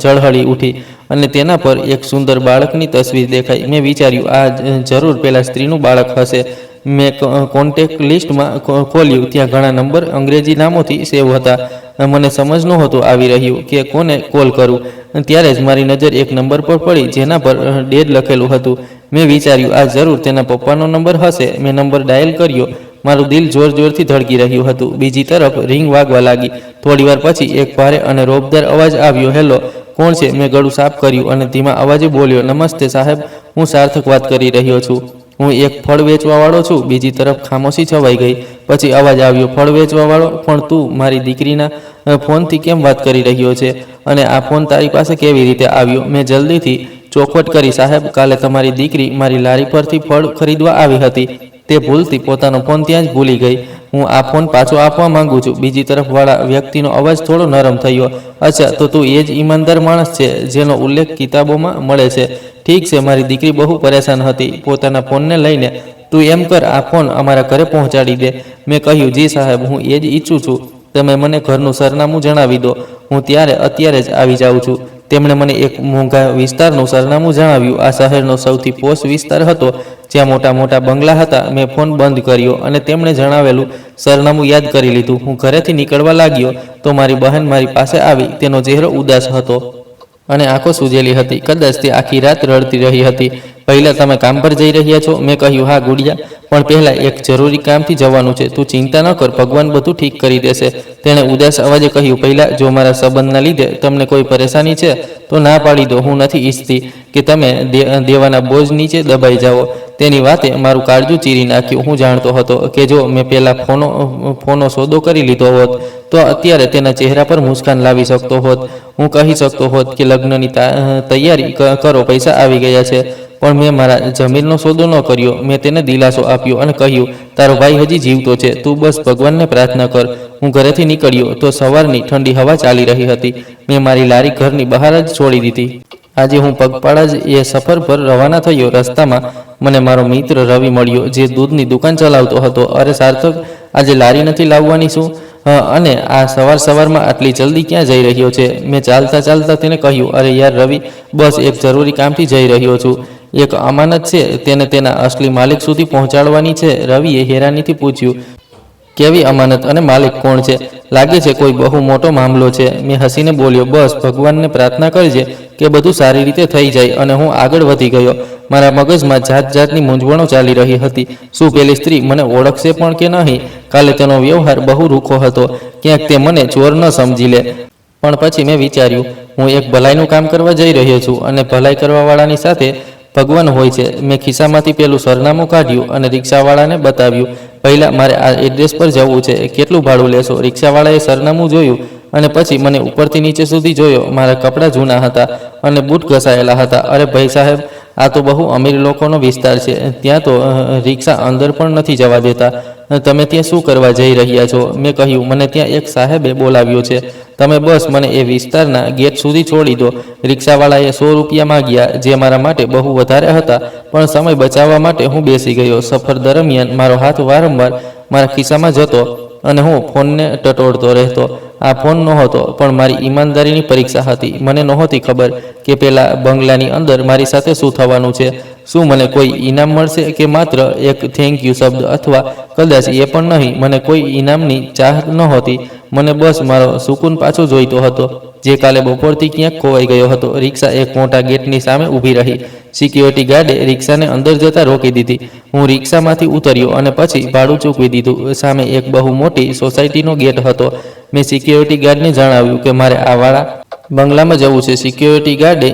ઝળહળી ઉઠી અને તેના પર એક સુંદર બાળકની તસવીર દેખાઈ. મેં વિચાર્યું, આ જરૂર પેલા સ્ત્રીનું બાળક હશે. મેં કોન્ટેક્ટ લિસ્ટમાં ખોલ્યું. ત્યાં ઘણા નંબર અંગ્રેજી નામોથી સેવ હતા. મને સમજ નહોતું આવી રહ્યું કે કોને કોલ કરું. ત્યારે જ મારી નજર એક નંબર પર પડી જેના પર ડેડ લખેલું હતું. મેં વિચાર્યું, આ જરૂર તેના પપ્પાનો નંબર હશે. મેં નંબર ડાયલ કર્યો. મારું દિલ જોર જોરથી ધડકી રહ્યું હતું. બીજી તરફ રિંગ વાગવા લાગી. થોડીવાર પછી એક ભારે અને રોબદાર અવાજ આવ્યો. હેલો, કોણ છે? મેં ગળું સાફ કર્યું અને ધીમા અવાજે બોલ્યો, નમસ્તે સાહેબ, હું સાર્થક વાત કરી રહ્યો છું. હું એક ફળ વેચવાવાળો છું. બીજી તરફ ખામોશી છવાઈ ગઈ. પછી અવાજ આવ્યો, ફળ વેચવાવાળો? પણ તું મારી દીકરીના ફોનથી કેમ વાત કરી રહ્યો છે અને આ ફોન તારી પાસે કેવી રીતે આવ્યો? મેં જલ્દીથી ચોખવટ કરી, સાહેબ, કાલે તમારી દીકરી મારી લારી પરથી ફળ ખરીદવા આવી હતી. તે ભૂલથી પોતાનો ફોન ત્યાં જ ભૂલી ગઈ. હું આ ફોન પાછો આપવા માંગુ છું. બીજી તરફ વાળા વ્યક્તિનો અવાજ થોડો નરમ થયો. અચ્છા, તો તું એ જ ઈમાનદાર માણસ છે જેનો ઉલ્લેખ કિતાબોમાં મળે છે. ઠીક છે. મારી દીકરી બહુ પરેશાન હતી પોતાના ફોનને લઈને. તું એમ કર, આ ફોન અમારા ઘરે પહોંચાડી દે. મેં કહ્યું, જી સાહેબ, હું એ જ ઈચ્છું છું. તમે મને ઘરનું સરનામું જણાવી દો. હું અત્યારે જ આવી જાઉં છું. તેમણે મને એક મોંઘા વિસ્તારનું સરનામું જણાવ્યું. આ શહેરનો સૌથી પોશ વિસ્તાર હતો જ્યાં મોટા મોટા બંગલા હતા. મેં ફોન બંધ કર્યો અને તેમણે જણાવેલું સરનામું યાદ કરી લીધું. હું ઘરેથી નીકળવા લાગ્યો તો મારી બહેન મારી પાસે આવી. તેનો ચહેરો ઉદાસ હતો. અને આંખો સૂજેલી હતી. કદાચ તે આખી રાત રડતી રહી હતી. પહેલાં તમે કામ પર જઈ રહ્યા છો? મેં કહ્યું, હા ગુડિયા, પણ પહેલાં એક જરૂરી કામથી જવાનું છે. તું ચિંતા ન કર, ભગવાન બધું ઠીક કરી દેશે. તેણે ઉદાસ અવાજે કહ્યું, પહેલાં જો મારા સંબંધના લીધે તમને કોઈ પરેશાની છે તો ના પાડી દો. હું નથી ઈચ્છતી કે તમે દેવાના બોજ નીચે દબાઈ જાઓ. તેની વાતે મારું કાળજું ચીરી નાખ્યું. હું જાણતો હતો કે જો મેં પહેલાં ફોનો સોદો કરી લીધો હોત તો અત્યારે તેના ચહેરા પર મુસ્કાન લાવી શકતો હોત. હું કહી શકતો હોત કે લગ્નની તૈયારી કરો, પૈસા આવી ગયા છે. પણ મેં મારા જમીનનો સોદો ન કર્યો. મેં તેને દિલાસો આપ્યો અને કહ્યું, તારો ભાઈ હજી જીવતો છે, તું બસ ભગવાનને પ્રાર્થના કર. હું ઘરેથી નીકળ્યો તો સવારની ઠંડી હવા ચાલી રહી હતી. મેં મારી લારી ઘરની બહાર જ છોડી દીધી. આજે હું પગપાળા જ એ સફર પર રવાના થયો. રસ્તામાં મને મારો મિત્ર રવિ મળ્યો, જે દૂધની દુકાન ચલાવતો હતો. અરે સાર્થક, આજે લારી નથી લાવવાની શું? અને આ સવારમાં આટલી જલ્દી ક્યાં જઈ રહ્યો છે? મેં ચાલતા ચાલતા તેને કહ્યું, અરે યાર રવિ, બસ એક જરૂરી કામથી જઈ રહ્યો છું. એક અમાનત છે, તેને તેના અસલી માલિક સુધી પહોંચાડવાની છે. રવિએ હેરાનીથી પૂછ્યું, કેવી અમાનત અને માલિક કોણ છે? લાગે છે કોઈ બહુ મોટો મામલો છે. મેં હસીને બોલ્યો, બસ ભગવાનને પ્રાર્થના કરજે કે બધું સારી રીતે થઈ જાય. અને હું આગળ વધી ગયો. મારા મગજમાં જાત જાતની મૂંઝવણો ચાલી રહી હતી. શું પેલી સ્ત્રી મને ઓળખશે પણ કે નહીં? કાલે તેનો વ્યવહાર બહુ રૂખો હતો. ક્યાંક તે મને ચોર ન સમજી લે. પણ પછી મેં વિચાર્યું, હું એક ભલાઈનું કામ કરવા જઈ રહ્યો છું અને ભલાઈ કરવાવાળાની સાથે ભગવાન હોય છે. મેં ખિસ્સામાંથી પેલું સરનામું કાઢ્યું અને રિક્ષાવાળાને બતાવ્યું. પહેલાં મારે આ એડ્રેસ પર જવું છે, કેટલું ભાડું લેશો? રિક્ષાવાળાએ સરનામું જોયું અને પછી મને ઉપરથી નીચે સુધી જોયો. મારા કપડાં જૂના હતા અને બૂટ ઘસાયેલા હતા. અરે ભાઈ સાહેબ, આ તો બહુ અમીર લોકોનો વિસ્તાર છે. ત્યાં તો રિક્ષા અંદર પણ નથી જવા દેતા. તમે ત્યાં શું કરવા જઈ રહ્યા છો? મેં કહ્યું, મને ત્યાં એક સાહેબે બોલાવ્યો છે. તમે બસ મને એ વિસ્તારના ગેટ સુધી છોડી દો. રિક્ષાવાળાએ 100 રૂપિયા માગ્યા, જે મારા માટે બહુ વધારે હતા, પણ સમય બચાવવા માટે હું બેસી ગયો. સફર દરમિયાન મારો હાથ વારંવાર મારા ખિસ્સામાં જતો અને હું ફોનને ટટોળતો રહેતો. આ ફોન નહોતો, પણ મારી ઈમાનદારીની પરીક્ષા હતી. મને નહોતી ખબર કે પેલા બંગલાની અંદર મારી સાથે શું થવાનું છે. શું મને કોઈ ઇનામ મળશે કે માત્ર એક થેન્ક યુ શબ્દ? અથવા કદાચ એ પણ નહીં. મને કોઈ ઇનામની ચાહ નહોતી. મને બસ મારો સુકૂન પાછો જોઈતો હતો, જે કાલે બપોરથી ક્યાંક ખોવાઈ ગયો હતો. રિક્ષા એક મોટા ગેટની સામે ઊભી રહી. સિક્યોરિટી ગાર્ડે રિક્ષાને અંદર જતા રોકી દીધી. હું રિક્ષામાંથી ઉતર્યો અને પછી ભાડું ચૂકવી દીધું. સામે એક બહુ મોટી સોસાયટીનો ગેટ હતો. મેં સિક્યોરિટી ગાર્ડને જણાવ્યું કે મારે આ વાળા બંગલામાં જવું છે. સિક્યોરિટી ગાર્ડે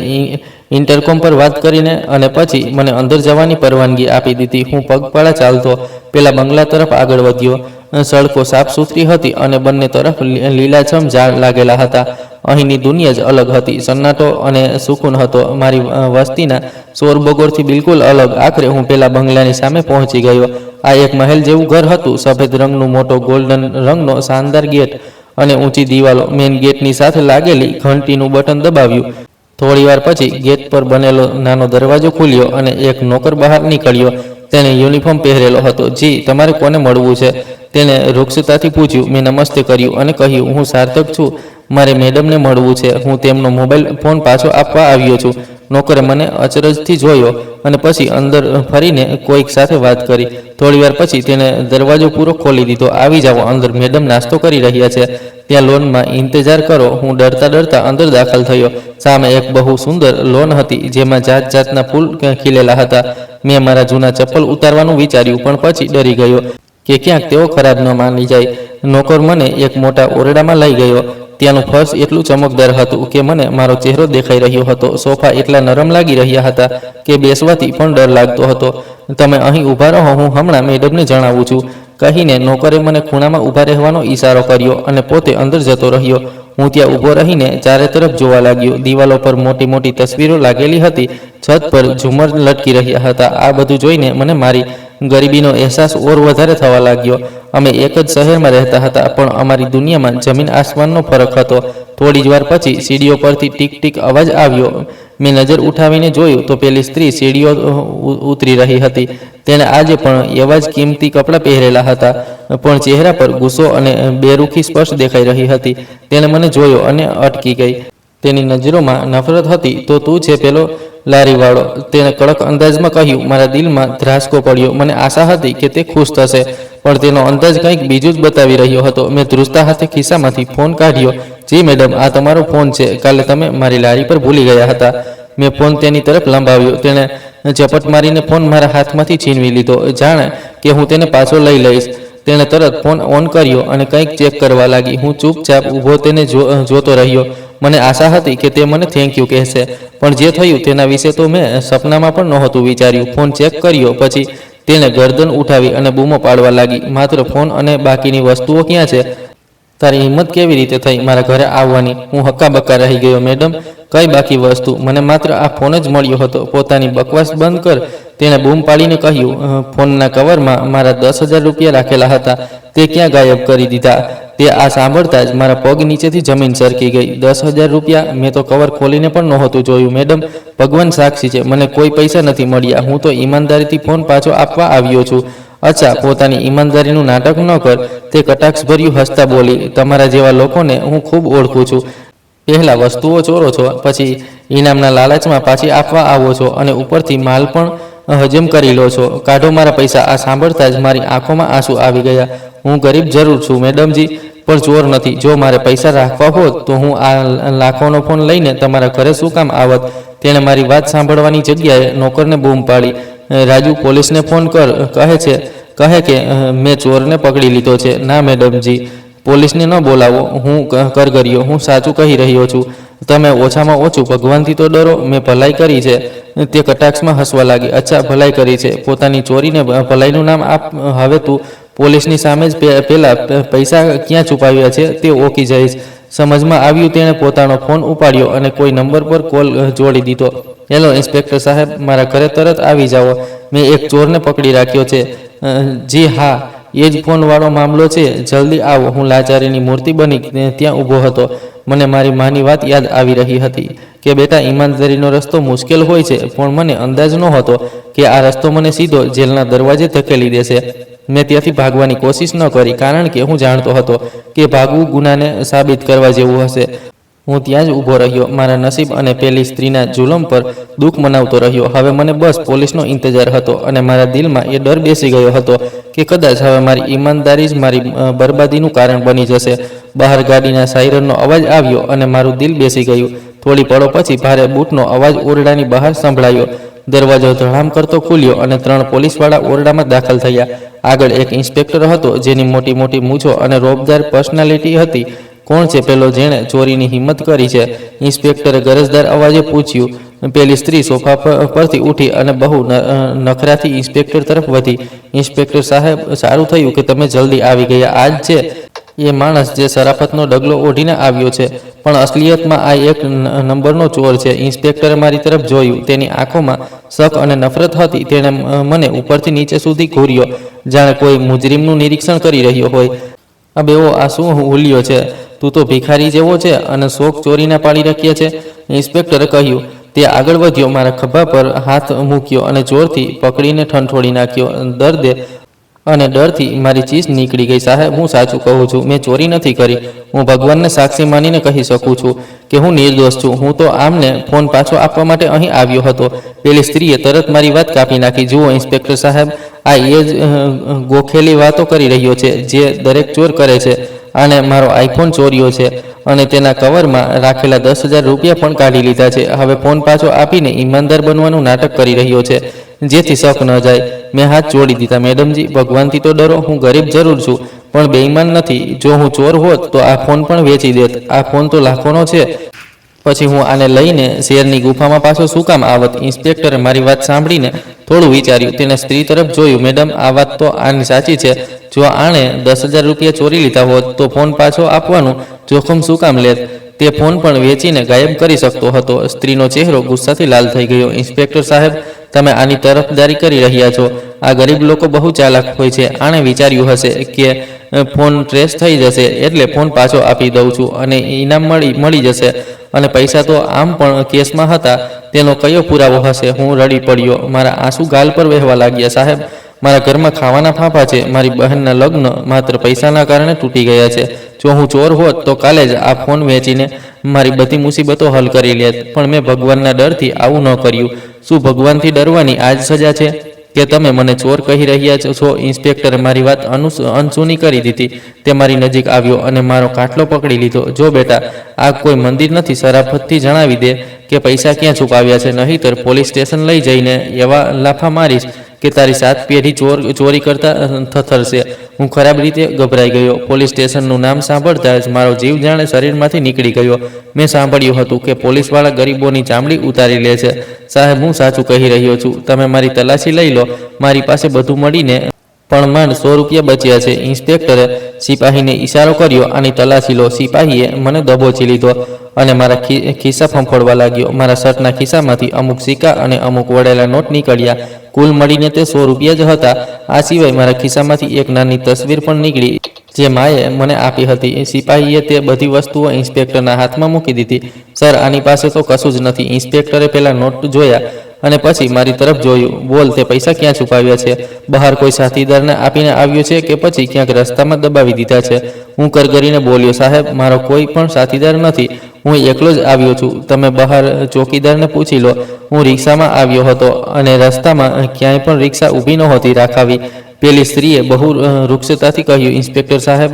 ઇન્ટરકોમ પર વાત કરીને અને પછી મને અંદર જવાની પરવાનગી આપી દીધી. હું પગપાળા ચાલતો પેલા બંગલા તરફ આગળ વધ્યો. સડકો સાફ સુથરી હતી અને બંને તરફ લીલાછમ ઝાડ લાગેલા હતા. અહીંની દુનિયા જ અલગ હતી. સન્નાટો અને સુકૂન હતો. મારી વસ્તીના શોરબગોરથી બિલકુલ અલગ. આખરે હું પેલા બંગલાની સામે પહોંચી ગયો. આ એક મહેલ જેવું ઘર હતું. સફેદ રંગનું મોટો ગોલ્ડન રંગનો શાનદાર ગેટ અને ઊંચી દિવાલો. મેઇન ગેટની સાથે લાગેલી ઘંટીનું બટન દબાવ્યું. થોડીવાર પછી ગેટ પર બનેલો નાનો દરવાજો ખુલ્યો અને એક નોકર બહાર નીકળ્યો. તેને યુનિફોર્મ પહેરેલો હતો. જી, તમારે કોને મળવું છે? તેને રૂક્ષતાથી પૂછ્યું. મેં નમસ્તે કર્યું અને કહ્યું, હું સાર્થક છું. મારે મેડમને મળવું છે. હું તેમનો મોબાઈલ ફોન પાછો આપવા આવ્યો છું. નોકરે મને અચરજથી જોયો અને પછી અંદર ફરીને કોઈક સાથે વાત કરી. થોડીવાર પછી તેને દરવાજો પૂરો ખોલી દીધો. આવી જાઓ અંદર, મેડમ નાસ્તો કરી રહ્યા છે. ત્યાં લોનમાં ઇંતજાર કરો. હું ડરતા અંદર દાખલ થયો. સામે એક બહુ સુંદર લોન હતી, જેમાં જાત જાતના ફૂલ ખીલેલા હતા. મેં મારા જૂના ચપ્પલ ઉતારવાનું વિચાર્યું, પણ પછી ડરી ગયો કે ક્યાંક તેઓ ખરાબ ન માની જાય. નોકર મને એક મોટા ઓરડામાં લઈ ગયો. ત્યાંનું ફર્શ એટલું ચમકદાર હતું કે મને મારો ચહેરો દેખાઈ રહ્યો હતો. સોફા એટલા નરમ લાગી રહ્યા હતા કે બેસવાથી પણ ડર લાગતો હતો. તમે અહીં ઊભા રહો, હું હમણાં મેડમને જણાવું છું, કહીને નોકરે મને ખૂણામાં ઊભા રહેવાનો ઈશારો કર્યો અને પોતે અંદર જતો રહ્યો. હું ત્યાં ઊભો રહીને ચારે તરફ જોવા લાગ્યો. દિવાલો પર મોટી મોટી તસવીરો લાગેલી હતી. છત પર ઝુમર લટકી રહ્યા હતા. આ બધું જોઈને મને મારી ગરીબીનો અહેસાસ ઓર વધારે થવા લાગ્યો. અમે એક જ શહેરમાં રહેતા હતા, પણ અમારી દુનિયામાં જમીન આસમાનનો ફરક હતો. થોડી જ વાર પછી સીડીઓ પરથી ટીક ટીક અવાજ આવ્યો. મેં નજર ઉઠાવીને જોયું તો પેલી સ્ત્રી સીડીઓ ઉતરી રહી હતી. તેણે આજે પણ એવા જ કિંમતી કપડાં પહેરેલા હતા, પણ ચહેરા પર ગુસ્સો અને બેરુખી સ્પષ્ટ દેખાઈ રહી હતી. તેણે મને જોયો અને અટકી ગઈ. તેની નજરોમાં નફરત હતી. તો તું છે પેલો લારીવાળો? તેણે કડક અંદાજમાં કહ્યું. મારા દિલમાં ધ્રાસકો પડ્યો. મને આશા હતી કે તે ખુશ થશે, પણ તેનો અંદાજ કંઈક બીજું જ બતાવી રહ્યો હતો. મેં ધ્રુજતા હાથે ખિસ્સામાંથી ફોન કાઢ્યો. જી મેડમ, આ તમારો ફોન છે. કાલે તમે મારી લારી પર ભૂલી ગયા હતા. મેં ફોન તેની તરફ લંબાવ્યો. તેણે ઝપટ મારીને ફોન મારા હાથમાંથી છીનવી લીધો, જાણે કે હું તેને પાછો લઈ લઈશ. તેણે તરત ફોન ઓન કર્યો અને કંઈક ચેક કરવા લાગી. હું ચૂપચાપ ઊભો તેને જોતો રહ્યો. મને આશા હતી કે તે મને થેન્ક યુ કહેશે, પણ જે થયું તેના વિશે તો મેં સપનામાં પણ નહોતું વિચાર્યું. ફોન ચેક કર્યો પછી તેણે ગરદન ઉઠાવી અને બૂમો પાડવા લાગી, માત્ર ફોન અને બાકીની વસ્તુઓ ક્યાં છે? તારી હિંમત કેવી રીતે થઈ મારા ઘરે આવવાની? હું હક્કાબક્કા રહી ગયો. મેડમ, કઈ બાકી વસ્તુ? મને માત્ર આ ફોન જ મળ્યો હતો. પોતાની બકવાસ બંધ કર, તેણે બૂમ પાડીને કહ્યું. ફોનના કવરમાં મારા 10,000 રૂપિયા રાખેલા હતા, તે ક્યાં ગાયબ કરી દીધા? તે આ સાંભળતા જ મારા પગ નીચેથી જમીન સરકી ગઈ. 10,000 રૂપિયા? મેં તો કવર ખોલીને પણ નહોતું જોયું. મેડમ, ભગવાન સાક્ષી છે, મને કોઈ પૈસા નથી મળ્યા. હું તો ઈમાનદારીથી ફોન પાછો આપવા આવ્યો છું. અચ્છા, પોતાની ઈમાનદારીનું નાટક ન કર, તે કટાક્ષભર્યું હસતા બોલી. તમારા જેવા લોકોને હું ખૂબ ઓળખું છું. પહેલા વસ્તુઓ ચોરો છો, પછી ઇનામના લાલચમાં પાછી આપવા આવો છો અને ઉપરથી માલ પણ હજમ કરી લો છો. કાઢો મારા પૈસા. આ સાંભળતા જ મારી આંખોમાં આંસુ આવી ગયા. હું ગરીબ જરૂર છું મેડમજી, પણ ચોર નથી. જો મારે પૈસા રાખવા હોત તો હું આ લાખોનો ફોન લઈને તમારા ઘરે શું કામ આવત? તેણે મારી વાત સાંભળવાની જગ્યાએ નોકરને બૂમ પાડી. રાજુ, પોલીસને ફોન કર. કહે કે મેં ચોરને પકડી લીધો છે. ના મેડમજી, પોલીસને ન બોલાવો. હું કરગરિયો, હું સાચું કહી રહ્યો છું. તમે ઓછામાં ઓછું ભગવાનથી તો ડરો. મેં ભલાઈ કરી છે. તે કટાક્ષમાં હસવા લાગી. અચ્છા, ભલાઈ કરી છે. પોતાની ચોરીને ભલાઈનું નામ આપ. હવે તું પોલીસની સામે જ પેલા પૈસા ક્યાં છુપાવ્યા છે તે ઓળખી જઈશ. સમજમાં આવ્યું. તેણે પોતાનો ફોન ઉપાડ્યો અને કોઈ નંબર પર કોલ જોડી દીધો. હેલો ઇન્સ્પેક્ટર સાહેબ, મારા ઘરે તરત આવી જાઓ. મેં એક ચોરને પકડી રાખ્યો છે. જી હા, એ જ ફોનવાળો મામલો છે. જલ્દી આવો. હું લાચારીની મૂર્તિ બની ત્યાં ઊભો હતો. મને મારી માની વાત યાદ આવી રહી હતી કે બેટા, ઈમાનદારીનો રસ્તો મુશ્કેલ હોય છે, પણ મને અંદાજ નહોતો કે આ રસ્તો મને સીધો જેલના દરવાજે ધકેલી દેશે. મેં ત્યાંથી ભાગવાની કોશિશ ન કરી, કારણ કે હું જાણતો હતો કે ભાગવું ગુનાને સાબિત કરવા જેવું હશે. હું ત્યાં જ ઊભો રહ્યો, મારા નસીબ અને પેલી સ્ત્રીના જુલમ પર દુઃખ મનાવતો રહ્યો. હવે મને બસ પોલીસનો ઇંતજાર હતો અને મારા દિલમાં એ ડર બેસી ગયો હતો કે કદાચ હવે મારી ઈમાનદારી જ મારી બરબાદીનું કારણ બની જશે. બહાર ગાડીના સાયરનનો અવાજ આવ્યો અને મારું દિલ બેસી ગયું. થોડી પળો પછી ભારે બૂટનો અવાજ ઓરડાની બહાર સંભળાયો. દરવાજો ધડામ કરતો ખુલ્યો અને 3 પોલીસવાળા ઓરડામાં દાખલ થયા. આગળ એક ઇન્સ્પેક્ટર હતો, જેની મોટી મોટી મૂછો અને રોબદાર પર્સનાલિટી હતી. કોણ છે પેલો જેણે ચોરીની હિંમત કરી છે? ઇન્સ્પેક્ટરે ગરજદાર અવાજે પૂછ્યું. પેલી સ્ત્રી સોફા પરથી ઉઠી અને બહુ નખરાથી ઇન્સ્પેક્ટર તરફ વધી. ઇન્સ્પેક્ટર સાહેબ, સારું થયું કે તમે જલ્દી આવી ગયા. આજ છે એ માણસ જે શરાફતનો ડગલો ઓઢીને આવ્યો છે, પણ અસલિયતમાં આ એક નંબરનો ચોર છે. ઇન્સ્પેક્ટરે મારી તરફ જોયું. તેની આંખોમાં શક અને નફરત હતી. તેણે મને ઉપરથી નીચે સુધી ઘૂર્યો, જાણે કોઈ મુજરીમનું નિરીક્ષણ કરી રહ્યો હોય. અબેઓ, આ શું હુલિયો છે? તું તો ભિખારી જેવો છે અને શોખ ચોરીના પાડી રાખ્યા છે. ઇન્સ્પેક્ટરે કહ્યું. તે આગળ વધ્યો, મારા ખભા પર હાથ મૂક્યો અને જોરથી પકડીને ઠંઠોડી નાખ્યો. દર્દે અને ડરથી મારી ચીસ નીકળી ગઈ. સાહેબ, હું સાચું કહું છું, મેં ચોરી નથી કરી. હું ભગવાનને સાક્ષી માનીને કહી શકું છું કે હું નિર્દોષ છું. હું તો આમને ફોન પાછો આપવા માટે અહીં આવ્યો હતો. પેલી સ્ત્રીએ તરત મારી વાત કાપી નાખી. જુઓ ઇન્સ્પેક્ટર સાહેબ, આ એ જ ગોખેલી વાતો કરી રહ્યો છે જે દરેક ચોર કરે છે. આને મારો આઈફોન ચોર્યો છે અને તેના કવરમાં રાખેલા 10,000 રૂપિયા પણ કાઢી લીધા છે. હવે ફોન પાછો આપીને ઈમાનદાર બનવાનું નાટક કરી રહ્યો છે, જેથી શક ન જાય. મેં હાથ જોડી દીધા. મેડમજી, ભગવાનથી તો ડરો. હું ગરીબ જરૂર છું, પણ બેઈમાન નથી. જો હું ચોર હોત તો આ ફોન પણ વેચી દેત. આ ફોન તો લાખોનો છે. પછી હું આને લઈને શેરની ગુફામાં પાછો શું કામ આવત? ઇન્સ્પેક્ટરે મારી વાત સાંભળીને થોડું વિચાર્યું. તેને સ્ત્રી તરફ જોયું. મેડમ, આ વાત તો આની સાચી છે. જો આણે 10,000 રૂપિયા ચોરી લીધા હોત તો ફોન પાછો આપવાનું જોખમ શું કામ લેત? તે ફોન પણ વેચીને ગાયબ કરી શકતો હતો. સ્ત્રીનો ચહેરો ગુસ્સાથી લાલ થઈ ગયો. ઇન્સ્પેક્ટર સાહેબ, તમે આની તરફદારી કરી રહ્યા છો. આ ગરીબ લોકો બહુ ચાલાક હોય છે. આણે વિચાર્યું હશે કે ફોન ટ્રેસ થઈ જશે એટલે ફોન પાછો આપી દઉં છું અને ઇનામ મળી જશે. અને પૈસા તો આમ પણ કેસમાં હતા. તેનો કયો પુરાવો હશે? હું રડી પડ્યો. મારા આંસુ ગાલ પર વહેવા લાગ્યા. સાહેબ, મારા ઘરમાં ખાવાના ફાંફા છે. મારી બહેનના લગ્ન માત્ર પૈસાના કારણે તૂટી ગયા છે. જો હું ચોર હોત તો કાલે જ આ ફોન વેચીને મારી બધી મુસીબતો હલ કરી લેત, પણ મેં ભગવાનના ડરથી આવું ન કર્યું. શું ભગવાનથી ડરવાની આ જ સજા છે? કે તમે મને ચોર કહી રહ્યા છો? ઇન્સ્પેક્ટરે મારી વાત અનસુની કરી દીધી. તે મારી નજીક આવ્યો અને મારો કાટલો પકડી લીધો. જો બેટા, આ કોઈ મંદિર નથી. શરાફતથી જણાવી દે કે પૈસા ક્યાં છુપાવ્યા છે, નહીંતર પોલીસ સ્ટેશન લઈ જઈને એવા લાફા મારીશ કે તારી 7 પેઢી ચોરી કરતા થથરશે. હું ખરાબ રીતે ગભરાઈ ગયો. પોલીસ સ્ટેશનનું નામ સાંભળતા જ મારો જીવ જાણે શરીરમાંથી નીકળી ગયો. મેં સાંભળ્યું હતું કે પોલીસવાળા ગરીબોની ચામડી ઉતારી લે છે. સાહેબ, હું સાચું કહી રહ્યો છું. તમે મારી તલાશી લઈ લો. મારી પાસે બધું મળીને પણ માંડ 100 રૂપિયા બચ્યા છે. ઇન્સ્પેક્ટરે સિપાહીને ઈશારો કર્યો. આની તલાશી લો. સિપાહીએ મને દબોચી લીધો અને મારા ખિસ્સા ફંફોડવા લાગ્યો. મારા શર્ટના ખિસ્સામાંથી અમુક સિક્કા અને અમુક વળેલા નોટ નીકળ્યા. કુલ મળીને તે 100 રૂપિયા જ હતા. આ સિવાય મારા ખિસ્સામાંથી એક નાની તસવીર પણ નીકળી, જે માએ મને આપી હતી. સિપાહીએ તે બધી વસ્તુઓ ઇન્સ્પેક્ટરના હાથમાં મૂકી દીધી. સર, આની પાસે તો કશું જ નથી. ઇન્સ્પેક્ટરે પેલા નોટ જોયા અને પછી મારી તરફ જોયું. બોલ, તે પૈસા ક્યાં છુપાવ્યા છે? બહાર કોઈ સાથીદારને આપીને આવ્યો છે કે પછી ક્યાંક રસ્તામાં દબાવી દીધા છે? હું કરગરીને બોલ્યો, સાહેબ, મારો કોઈ પણ સાથીદાર નથી. હું એકલો જ આવ્યો છું. તમે બહાર ચોકીદારને પૂછી લો. હું રિક્ષામાં આવ્યો હતો અને રસ્તામાં ક્યાંય પણ રિક્ષા ઊભી નહોતી રાખાવી. પેલી સ્ત્રીએ બહુ રૂક્ષતાથી કહ્યું, ઇન્સ્પેક્ટર સાહેબ,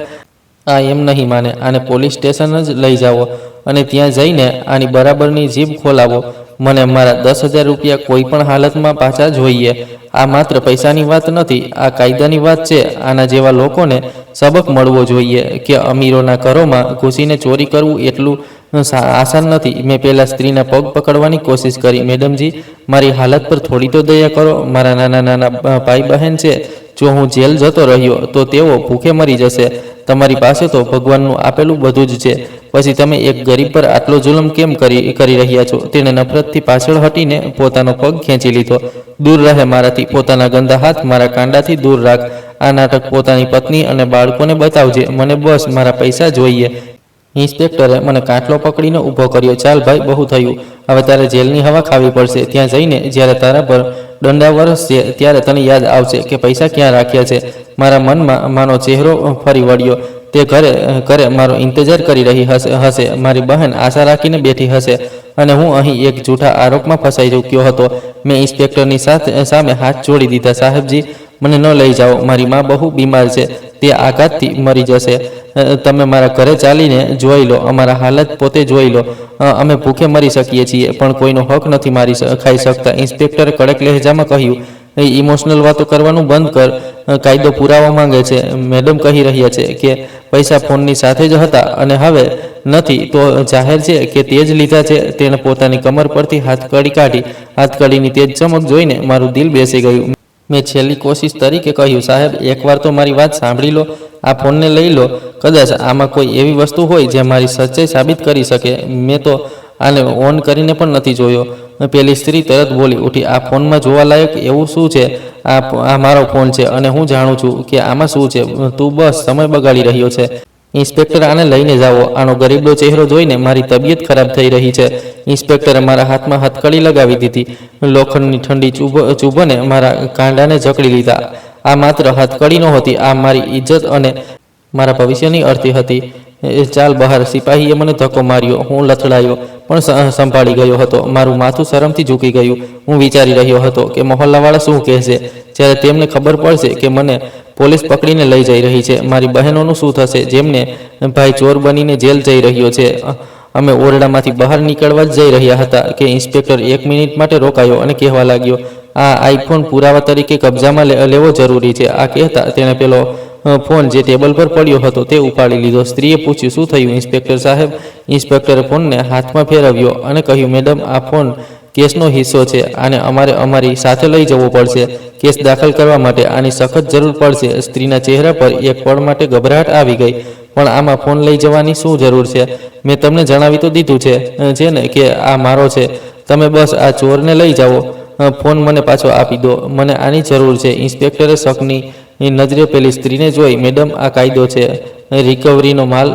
આ એમ નહીં માને. આને પોલીસ સ્ટેશન જ લઈ જાઓ અને ત્યાં જઈને આની બરાબરની જીભ ખોલાવો. મને મારા 10,000 રૂપિયા કોઈ પણ હાલતમાં પાછા જોઈએ. આ માત્ર પૈસાની વાત નથી, આ કાયદાની વાત છે. આના જેવા લોકોને સબક મળવો જોઈએ કે અમીરોના ઘરોમાં ઘૂસીને ચોરી કરવું એટલું આસાન નથી. મેં પેલા સ્ત્રીના પગ પકડવાની કોશિશ કરી. મેડમજી, મારી હાલત પર થોડી તો દયા કરો. મારા નાના ભાઈ બહેન છે. જો હું જેલ જતો રહ્યો તો તેઓ ભૂખે મરી જશે. તમારી પાસે તો ભગવાનનું આપેલું બધું જ છે. પછી તમે એક ગરીબ પર આટલો જુલમ કેમ કરી રહ્યા છો? તેણે નફરતથી પાછળ હટીને પોતાનો પગ ખેંચી લીધો. દૂર રહે મારાથી. પોતાના ગંદા હાથ મારા કાંડાથી દૂર રાખ. આ નાટક પોતાની પત્ની અને બાળકોને બતાવજે. મને બસ મારા પૈસા જોઈએ. ઇન્સ્પેક્ટરે મને કાટલો પકડીને ઊભો કર્યો. ચાલ ભાઈ, બહુ થયું. હવે તારે જેલની હવા ખાવી પડશે. ત્યાં જઈને જ્યારે તારા પર દંડા વરસશે ત્યારે તને યાદ આવશે કે પૈસા ક્યાં રાખ્યા છે. મારા મનમાં માનો ચહેરો ફરી વળ્યો. તે ઘરે મારો ઇંતજાર કરી રહી હશે. મારી બહેન આશા રાખીને બેઠી હશે અને હું અહીં એક જૂઠા આરોપમાં ફસાઈ ચૂક્યો હતો. મેં ઇન્સ્પેક્ટરની સામે હાથ જોડી દીધા. સાહેબજી, મને ન લઈ જાઓ. મારી માં બહુ બીમાર છે. તે આઘાતથી મરી જશે. તમે મારા ઘરે ચાલીને જોઈ લો. અમારા હાલત પોતે જોઈ લો. અમે ભૂખે મરી શકીએ છીએ પણ કોઈનો હક નથી ખાઈ શકતા. ઇન્સ્પેક્ટરે કડક લહેજામાં કહ્યું, ઇમોશનલ વાતો કરવાનું બંધ કર. કાયદો પુરાવા માંગે છે. મેડમ કહી રહ્યા છે કે પૈસા ફોનની સાથે જ હતા અને હવે નથી તો જાહેર છે કે તે જ લીધા છે. તેણે પોતાની કમર પરથી હાથકડી કાઢી. હાથકડીની તેજ ચમક જોઈને મારું દિલ બેસી ગયું. મેં છેલ્લી કોશિશ તરીકે કહ્યું, સાહેબ, એકવાર તો મારી વાત સાંભળી લો. આ ફોનને લઈ લો. કદાચ આમાં કોઈ એવી વસ્તુ હોય જે મારી સચ્ચાઈ સાબિત કરી શકે. મેં તો આને ઓન કરીને પણ નથી જોયો. પેલી સ્ત્રી તરત બોલી ઉઠી, આ ફોનમાં જોવાલાયક એવું શું છે? આ મારો ફોન છે અને હું જાણું છું કે આમાં શું છે. તું બસ સમય બગાડી રહ્યો છે. ઇન્સ્પેક્ટર, આને લઈને જાઓ. આનો ગરીબનો ચહેરો જોઈને મારી તબિયત ખરાબ થઈ રહી છે. ઇન્સ્પેક્ટરે મારા હાથમાં હથકડી લગાવી દીધી. લોખંડની ઠંડી ચૂભને મારા કાંડાને જકડી લીધા. આ માત્ર હથકડી નહોતી, આ મારી ઇજ્જત અને મારા ભવિષ્યની અર્થી હતી. ચાલ બહાર. સિપાહીએ મને ધક્કો માર્યો. હું લથડાયો પણ સંભાળી ગયો હતો. મારું માથું શરમથી ઝૂકી ગયું. હું વિચારી રહ્યો હતો કે મહોલ્લાવાળા શું કહેશે જ્યારે તેમને ખબર પડશે કે મને પોલીસ પકડીને લઈ જઈ રહી છે. મારી બહેનોનું શું થશે જેમને ભાઈ ચોર બનીને જેલ જઈ રહ્યો છે. અમે ઓરડામાંથી બહાર નીકળવા જ જઈ રહ્યા હતા કે ઇન્સ્પેક્ટર 1 મિનિટ માટે રોકાયો અને કહેવા લાગ્યો, આ આઈફોન પુરાવા તરીકે કબજામાં લેવો જરૂરી છે. આ કહેતા તેણે પેલો ફોન જે ટેબલ પર પડ્યો હતો તે ઉપાડી લીધો. સ્ત્રીએ પૂછ્યું, શું થયું ઇન્સ્પેક્ટર સાહેબ? ઇન્સ્પેક્ટરે ફોનને હાથમાં ફેરવ્યો અને કહ્યું, મેડમ, આ ફોન કેસનો હિસ્સો છે. આને અમારે અમારી સાથે લઈ જવો પડશે. કેસ દાખલ કરવા માટે આની સખત જરૂર પડશે. સ્ત્રીના ચહેરા પર એક પળ માટે ગભરાટ આવી ગઈ. પણ આમાં ફોન લઈ જવાની શું જરૂર છે? મેં તમને જણાવી તો દીધું છે ને કે આ મારો છે. તમે બસ આ ચોરને લઈ જાઓ. ફોન મને પાછો આપી દો. મને આની જરૂર છે. ઇન્સ્પેક્ટરે શકની નજરે પેલી સ્ત્રીને જોઈ. મેડમ, આ કાયદો છે. રિકવરીનો માલ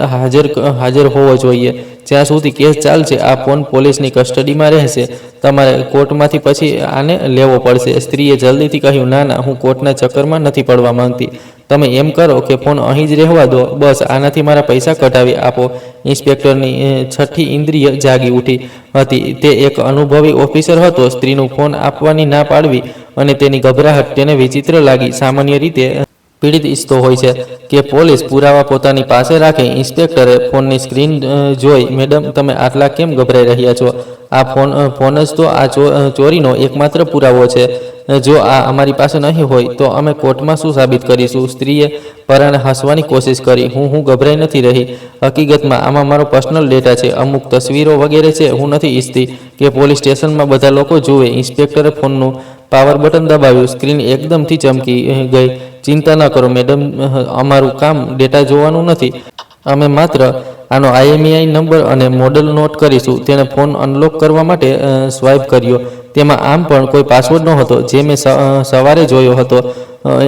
હાજર હોવો જોઈએ. જ્યાં સુધી કેસ ચાલશે આ ફોન પોલીસની કસ્ટડીમાં રહેશે. તમારે કોર્ટમાંથી પછી આને લેવો પડશે. સ્ત્રીએ જલ્દીથી કહ્યું, ના ના, હું કોર્ટના ચક્કરમાં નથી પડવા માંગતી. તમે એમ કરો કે ફોન અહીં જ રહેવા દો. બસ આનાથી મારા પૈસા કઢાવી આપો. ઇન્સ્પેક્ટરની છઠ્ઠી ઇન્દ્રિય જાગી ઉઠી હતી. તે એક અનુભવી ઓફિસર હતો. સ્ત્રીનું ફોન આપવાની ના પાડવી અને તેની ગભરાહટ તેને વિચિત્ર લાગી. સામાન્ય રીતે પીડિત ઈચ્છતો હોય છે કે પોલીસ પુરાવા પોતાની પાસે રાખે. ઇન્સ્પેક્ટરે ફોનની સ્ક્રીન જોઈ. મેડમ, તમે આટલા કેમ ગભરાઈ રહ્યા છો? આ ફોન જ તો આ ચોરીનો એકમાત્ર પુરાવો છે. જો આ અમારી પાસે નહીં હોય તો અમે કોર્ટમાં શું સાબિત કરીશું? સ્ત્રીએ પરાણે હસવાની કોશિશ કરી. હું ગભરાઈ નથી રહી. હકીકતમાં આમાં મારો પર્સનલ ડેટા છે, અમુક તસવીરો વગેરે છે. હું નથી ઈચ્છતી કે પોલીસ સ્ટેશનમાં બધા લોકો જુએ. ઇન્સ્પેક્ટરે ફોનનું પાવર બટન દબાવ્યું. સ્ક્રીન એકદમથી ચમકી ગઈ. ચિંતા ન કરો મેડમ, અમારું કામ ડેટા જોવાનું નથી. અમે માત્ર આનો IMEI નંબર અને મોડલ નોટ કરીશું. તેણે ફોન અનલોક કરવા માટે સ્વાઇપ કર્યો. તેમાં આમ પણ કોઈ પાસવર્ડ નહોતો, જે મેં સવારે જોયો હતો.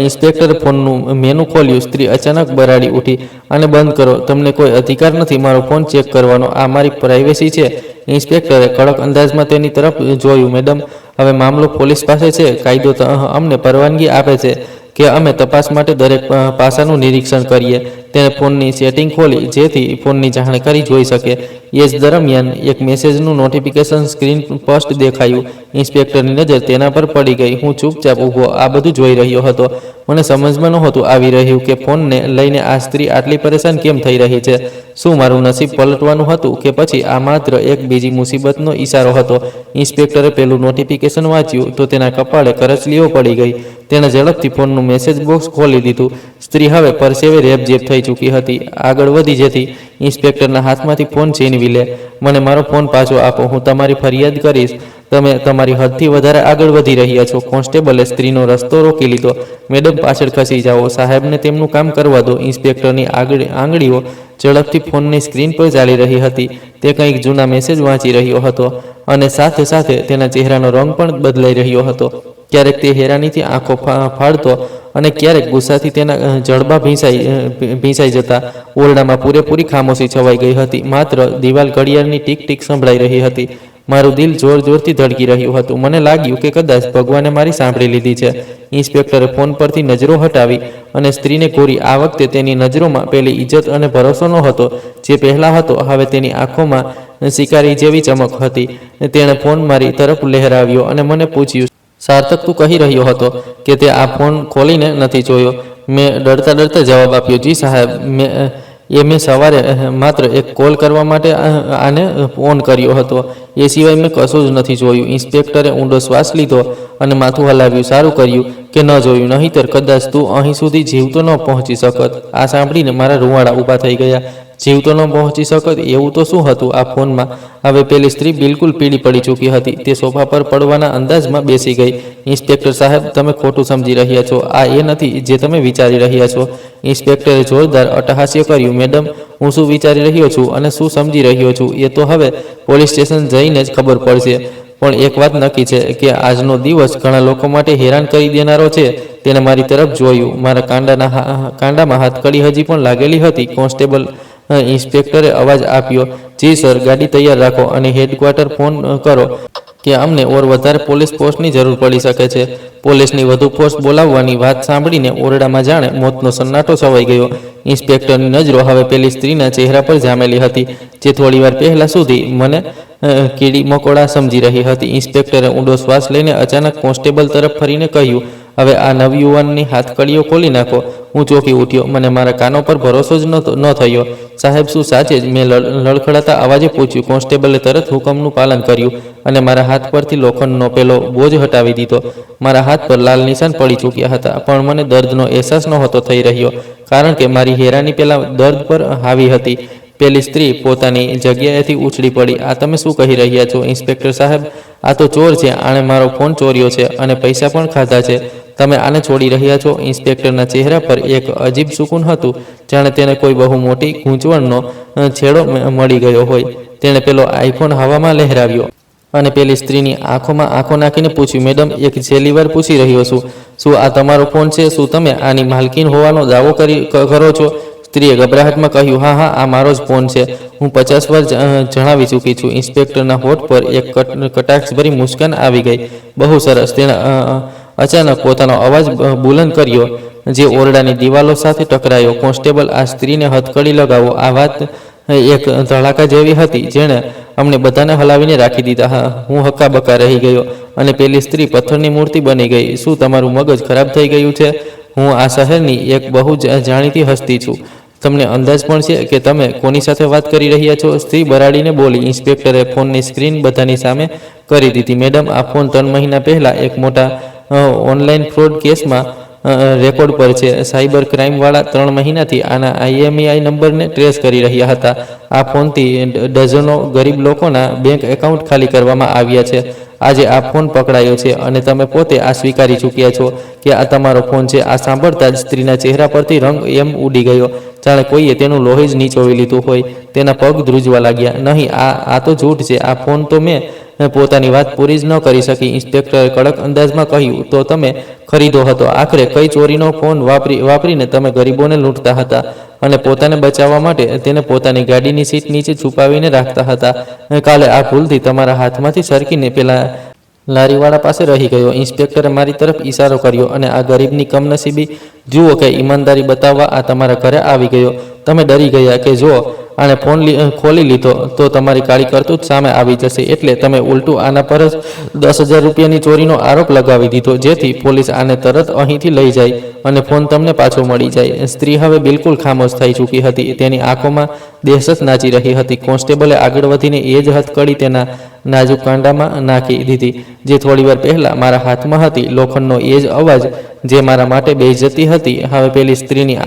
ઇન્સ્પેક્ટરે ફોનનું મેનુ ખોલ્યું. સ્ત્રી અચાનક બરાડી ઉઠી. આને બંધ કરો. તમને કોઈ અધિકાર નથી મારો ફોન ચેક કરવાનો. આ મારી પ્રાઇવેસી છે. ઇન્સ્પેક્ટરે કડક અંદાજમાં તેની તરફ જોયું. મેડમ, હવે મામલો પોલીસ પાસે છે. કાયદો અમને પરવાનગી આપે છે કે અમે તપાસ માટે દરેક પાસાનું નિરીક્ષણ કરીએ. તેણે ફોનની સેટિંગ ખોલી જેથી ફોનની જાણકારી જોઈ શકે. એ જ દરમિયાન એક મેસેજનું નોટિફિકેશન સ્ક્રીન સ્પષ્ટ દેખાયું. ઇન્સ્પેક્ટરની નજર તેના પર પડી ગઈ. હું ચૂપચાપ ઊભો આ બધું જોઈ રહ્યો હતો. મને સમજમાં નહોતું આવી રહ્યું કે ફોનને લઈને આ સ્ત્રી આટલી પરેશાન કેમ થઈ રહી છે. શું મારું નસીબ પલટવાનું હતું કે પછી આ માત્ર એક બીજી મુસીબતનો ઈશારો હતો? ઇન્સ્પેક્ટરે પેલું નોટિફિકેશન વાંચ્યું તો તેના કપાળે કરચલીઓ પડી ગઈ. તેણે ઝડપથી ફોનનું મેસેજ બોક્સ ખોલી દીધું. સ્ત્રી હવે પરસેવે રેબઝેબ થઈ ચૂકી હતી. આગળ વધી જેથી ઇન્સ્પેક્ટરના હાથમાંથી ફોન છીનવી લે. મને મારો ફોન પાછો આપો. હું તમારી ફરિયાદ કરીશ. તમે તમારી હદથી વધારે આગળ વધી રહ્યા છો. કોન્સ્ટેબલે સ્ત્રીનો રસ્તો રોકી લીધો. મેડમ, પાછળ ખસી જાઓ. સાહેબને તેમનું કામ કરવા દો. ઇન્સ્પેક્ટરની આંગળીઓ ઝડપથી ફોનની સ્ક્રીન પર ચાલી રહી હતી. તે કંઈક જૂના મેસેજ વાંચી રહ્યો હતો અને સાથે સાથે તેના ચહેરાનો રંગ પણ બદલાઈ રહ્યો હતો. ક્યારેક તે હેરાનીથી આંખો ફાડતો અને ક્યારેક ગુસ્સાથી તેના જડબા ભીંસાઈ જતા. ઓરડામાં પૂરેપૂરી ખામોશી છવાઈ ગઈ હતી. માત્ર દિવાલ ઘડિયાળની ટીક ટીક સંભળાઈ રહી હતી. મારું દિલ જોર જોરથી ધડકી રહ્યું હતું. મને લાગ્યું કે કદાચ ભગવાને મારી સાંભળી લીધી છે. ઇન્સ્પેક્ટરે ફોન પરથી નજરો હટાવી અને સ્ત્રીને કોરી. આ વખતે તેની નજરોમાં પેલી ઇજ્જત અને ભરોસો નહોતો જે પહેલા હતો. હવે તેની આંખોમાં શિકારી જેવી ચમક હતી. તેણે ફોન મારી તરફ લહેરાવ્યો અને મને પૂછ્યું, સાર્થક, તું કહી રહ્યો હતો કે તે આ ફોન ખોલીને નથી જોયો? મેં ડરતા ડરતા જવાબ આપ્યો, જી સાહેબ, મેં સવારે માત્ર એક કોલ કરવા માટે આને ફોન કર્યો હતો. એ સિવાય મેં કશું જ નથી જોયું. ઇન્સ્પેક્ટરે ઊંડો શ્વાસ લીધો અને માથું હલાવ્યું. સારું કર્યું કે ન જોયું, નહીંતર કદાચ તું અહીં સુધી જીવતો ન પહોંચી શકત. આ સાંભળીને મારા રૂવાડા ઊભા થઈ ગયા. જીવતો ન પહોંચી શકત એવું તો શું હતું આ ફોનમાં? હવે પેલી સ્ત્રી બિલકુલ પીળી પડી ચૂકી હતી. તે સોફા પર પડવાના અંદાજમાં બેસી ગઈ. ઇન્સ્પેક્ટર સાહેબ, તમે ખોટું સમજી રહ્યા છો. આ એ નથી જે તમે વિચારી રહ્યા છો. ઇન્સ્પેક્ટરે જોરદાર અટ્ટહાસ્ય કર્યું. મેડમ, હું શું વિચારી રહ્યો છું અને શું સમજી રહ્યો છું એ તો હવે પોલીસ સ્ટેશન જઈને જ ખબર પડશે. પણ એક વાત નક્કી છે કે આજનો દિવસ ઘણા લોકો માટે હેરાન કરી દેનારો છે. તેણે મારી તરફ જોયું. મારા કાંડામાં હાથકડી હજી પણ લાગેલી હતી. કોન્સ્ટેબલ ઇન્સ્પેક્ટરે અવાજ આપ્યો, જી સર, ગાડી તૈયાર રાખો અને હેડક્વાર્ટર ફોન કરો કે અમને ઓર વધારે પોલીસ ફોર્સની જરૂર પડી શકે છે. પોલીસની વધુ ફોર્સ બોલાવવાની વાત સાંભળીને ઓરડામાં જાણે મોતનો સન્નાટો છવાઈ ગયો. ઇન્સ્પેક્ટરની નજરો હવે પેલી સ્ત્રીના ચહેરા પર જામેલી હતી જે થોડીવાર પહેલા સુધી મને કીડી મકોડા સમજી રહી હતી. ઇન્સ્પેક્ટરે ઊંડો શ્વાસ લઈને અચાનક કોન્સ્ટેબલ તરફ ફરીને કહ્યું, હવે આ નવયુવાનની હાથકડીઓ ખોલી નાખો. હું ચોંકી ઉઠ્યો. મને મારા કાનો પર ભરોસો જ ન થયો. સાહેબ, શું સાચે જ? મેં લડખડાતા અવાજે પૂછ્યું. કોન્સ્ટેબલે તરત હુકમનું પાલન કર્યું અને મારા હાથ પરથી લોખંડનો પેલો બોજ હટાવી દીધો. મારા હાથ પર લાલ નિશાન પડી ચૂક્યા હતા, પણ મને દર્દનો અહેસાસ નહોતો થઈ રહ્યો, કારણ કે મારી હેરાની પેલા દર્દ પર હાવી હતી. પેલી સ્ત્રી પોતાની જગ્યાએથી ઉછળી પડી. આ તમે શું કહી રહ્યા છો ઇન્સ્પેક્ટર સાહેબ? આ તો ચોર છે. આણે મારો ફોન ચોર્યો છે અને પૈસા પણ ખાધા છે. તમે આને છોડી રહ્યા છો? ઇન્સ્પેક્ટરના ચહેરા પર એક અજીબ સુકૂન હતું, જાણે તેને કોઈ બહુ મોટી ગૂંચવણનો છેડો મળી ગયો હોય. તેણે પેલો આઈફોન હવામાં લહેરાવ્યો અને પેલી સ્ત્રીની આંખોમાં આંખો નાખીને પૂછ્યું, મેડમ, એક છેલ્લી વાર પૂછી રહ્યો છું, શું આ તમારો ફોન છે? શું તમે આની માલકીન હોવાનો દાવો કરો છો? સ્ત્રીએ ગભરાહટમાં કહ્યું, હા હા, આ મારો જ ફોન છે. હું 50 વાર જણાવી ચૂકી છું. ઇન્સ્પેક્ટરના હોઠ પર એક કટાક્ષભરી મુસ્કાન આવી ગઈ. બહુ સરસ. તેણે અચાનક પોતાનો અવાજ બુલંદ કર્યો જે ઓરડાની દિવાલો સાથે ટકરાયો. કોન્સ્ટેબલ, આ સ્ત્રીને હથકડી લગાવો. આ વાત એક ધડાકા જેવી હતી જેણે અમને બધાને હલાવીને રાખી દીધા. હું હક્કાબક્કા રહી ગયો અને પેલી સ્ત્રી પથ્થરની મૂર્તિ બની ગઈ. શું તમારું મગજ ખરાબ થઈ ગયું છે? હું આ શહેરની એક બહુ જાણીતી હસ્તી છું. તમને અંદાજ પણ છે કે તમે કોની સાથે વાત કરી રહ્યા છો? સ્ત્રી બરાડીને બોલી. ઇન્સ્પેક્ટરે ફોનની સ્ક્રીન બધાની સામે કરી દીધી. મેડમ, આ ફોન 3 મહિના પહેલા એક મોટા ઓનલાઈન ફ્રોડ કેસમાં રેકોર્ડ પર છે. સાયબર ક્રાઇમવાળા 3 મહિનાથી આના IMEI નંબરને ટ્રેસ કરી રહ્યા હતા. આ ફોનથી ડઝનો ગરીબ લોકોના બેંક એકાઉન્ટ ખાલી કરવામાં આવ્યા છે. આજે આ ફોન પકડાયો છે અને તમે પોતે આ સ્વીકારી ચૂક્યા છો કે આ તમારો ફોન છે. આ સાંભળતા જ સ્ત્રીના ચહેરા પરથી રંગ એમ ઉડી ગયો, જાણે કોઈએ તેનું લોહી જ નીચોવી લીધું હોય. તેના પગ ધ્રુજવા લાગ્યા. નહીં, આ તો જૂઠ છે. આ ફોન તો મેં પોતાની વાત પૂરી જ ન કરી શકી. ઇન્સ્પેક્ટરે કડક અંદાજમાં કહ્યું, તો તમે ખરીદો હતો. આખરે કઈ ચોરીનો ફોન વાપરીને તમે ગરીબોને લૂંટતા હતા અને પોતાને બચાવવા માટે તેને પોતાની ગાડીની સીટ નીચે છુપાવીને રાખતા હતા. કાલે આ ભૂલથી તમારા હાથમાંથી સરકીને પેલા લારીવાળા પાસે રહી ગયો. ઇન્સ્પેક્ટરે મારી તરફ ઈશારો કર્યો અને આ ગરીબની કમનસીબી જુઓ કે ઈમાનદારી બતાવવા આ તમારા ઘરે આવી ગયો. તમે ડરી ગયા કે જો આને ફોન ખોલી લીધો તો તમારી કાળી કરતૂત સામે આવી જશે, એટલે તમે ઉલટું આના પર જ 10,000 રૂપિયાની ચોરીનો આરોપ લગાવી દીધો, જેથી પોલીસ આને તરત અહીંથી લઈ જાય અને ફોન તમને પાછો મળી જાય. સ્ત્રી હવે બિલકુલ ખામોશ થઈ ચૂકી હતી. તેની આંખોમાં દહેશત નાચી રહી હતી. કોન્સ્ટેબલે આગળ વધીને એ જ હથકડી તેના નાજુક કાંડામાં નાખી દીધી જે થોડીવાર પહેલાં મારા હાથમાં હતી. લોખંડનો એ જ અવાજ જે મારા માટે બેઇજ્જતી હતી, હવે પેલી સ્ત્રીની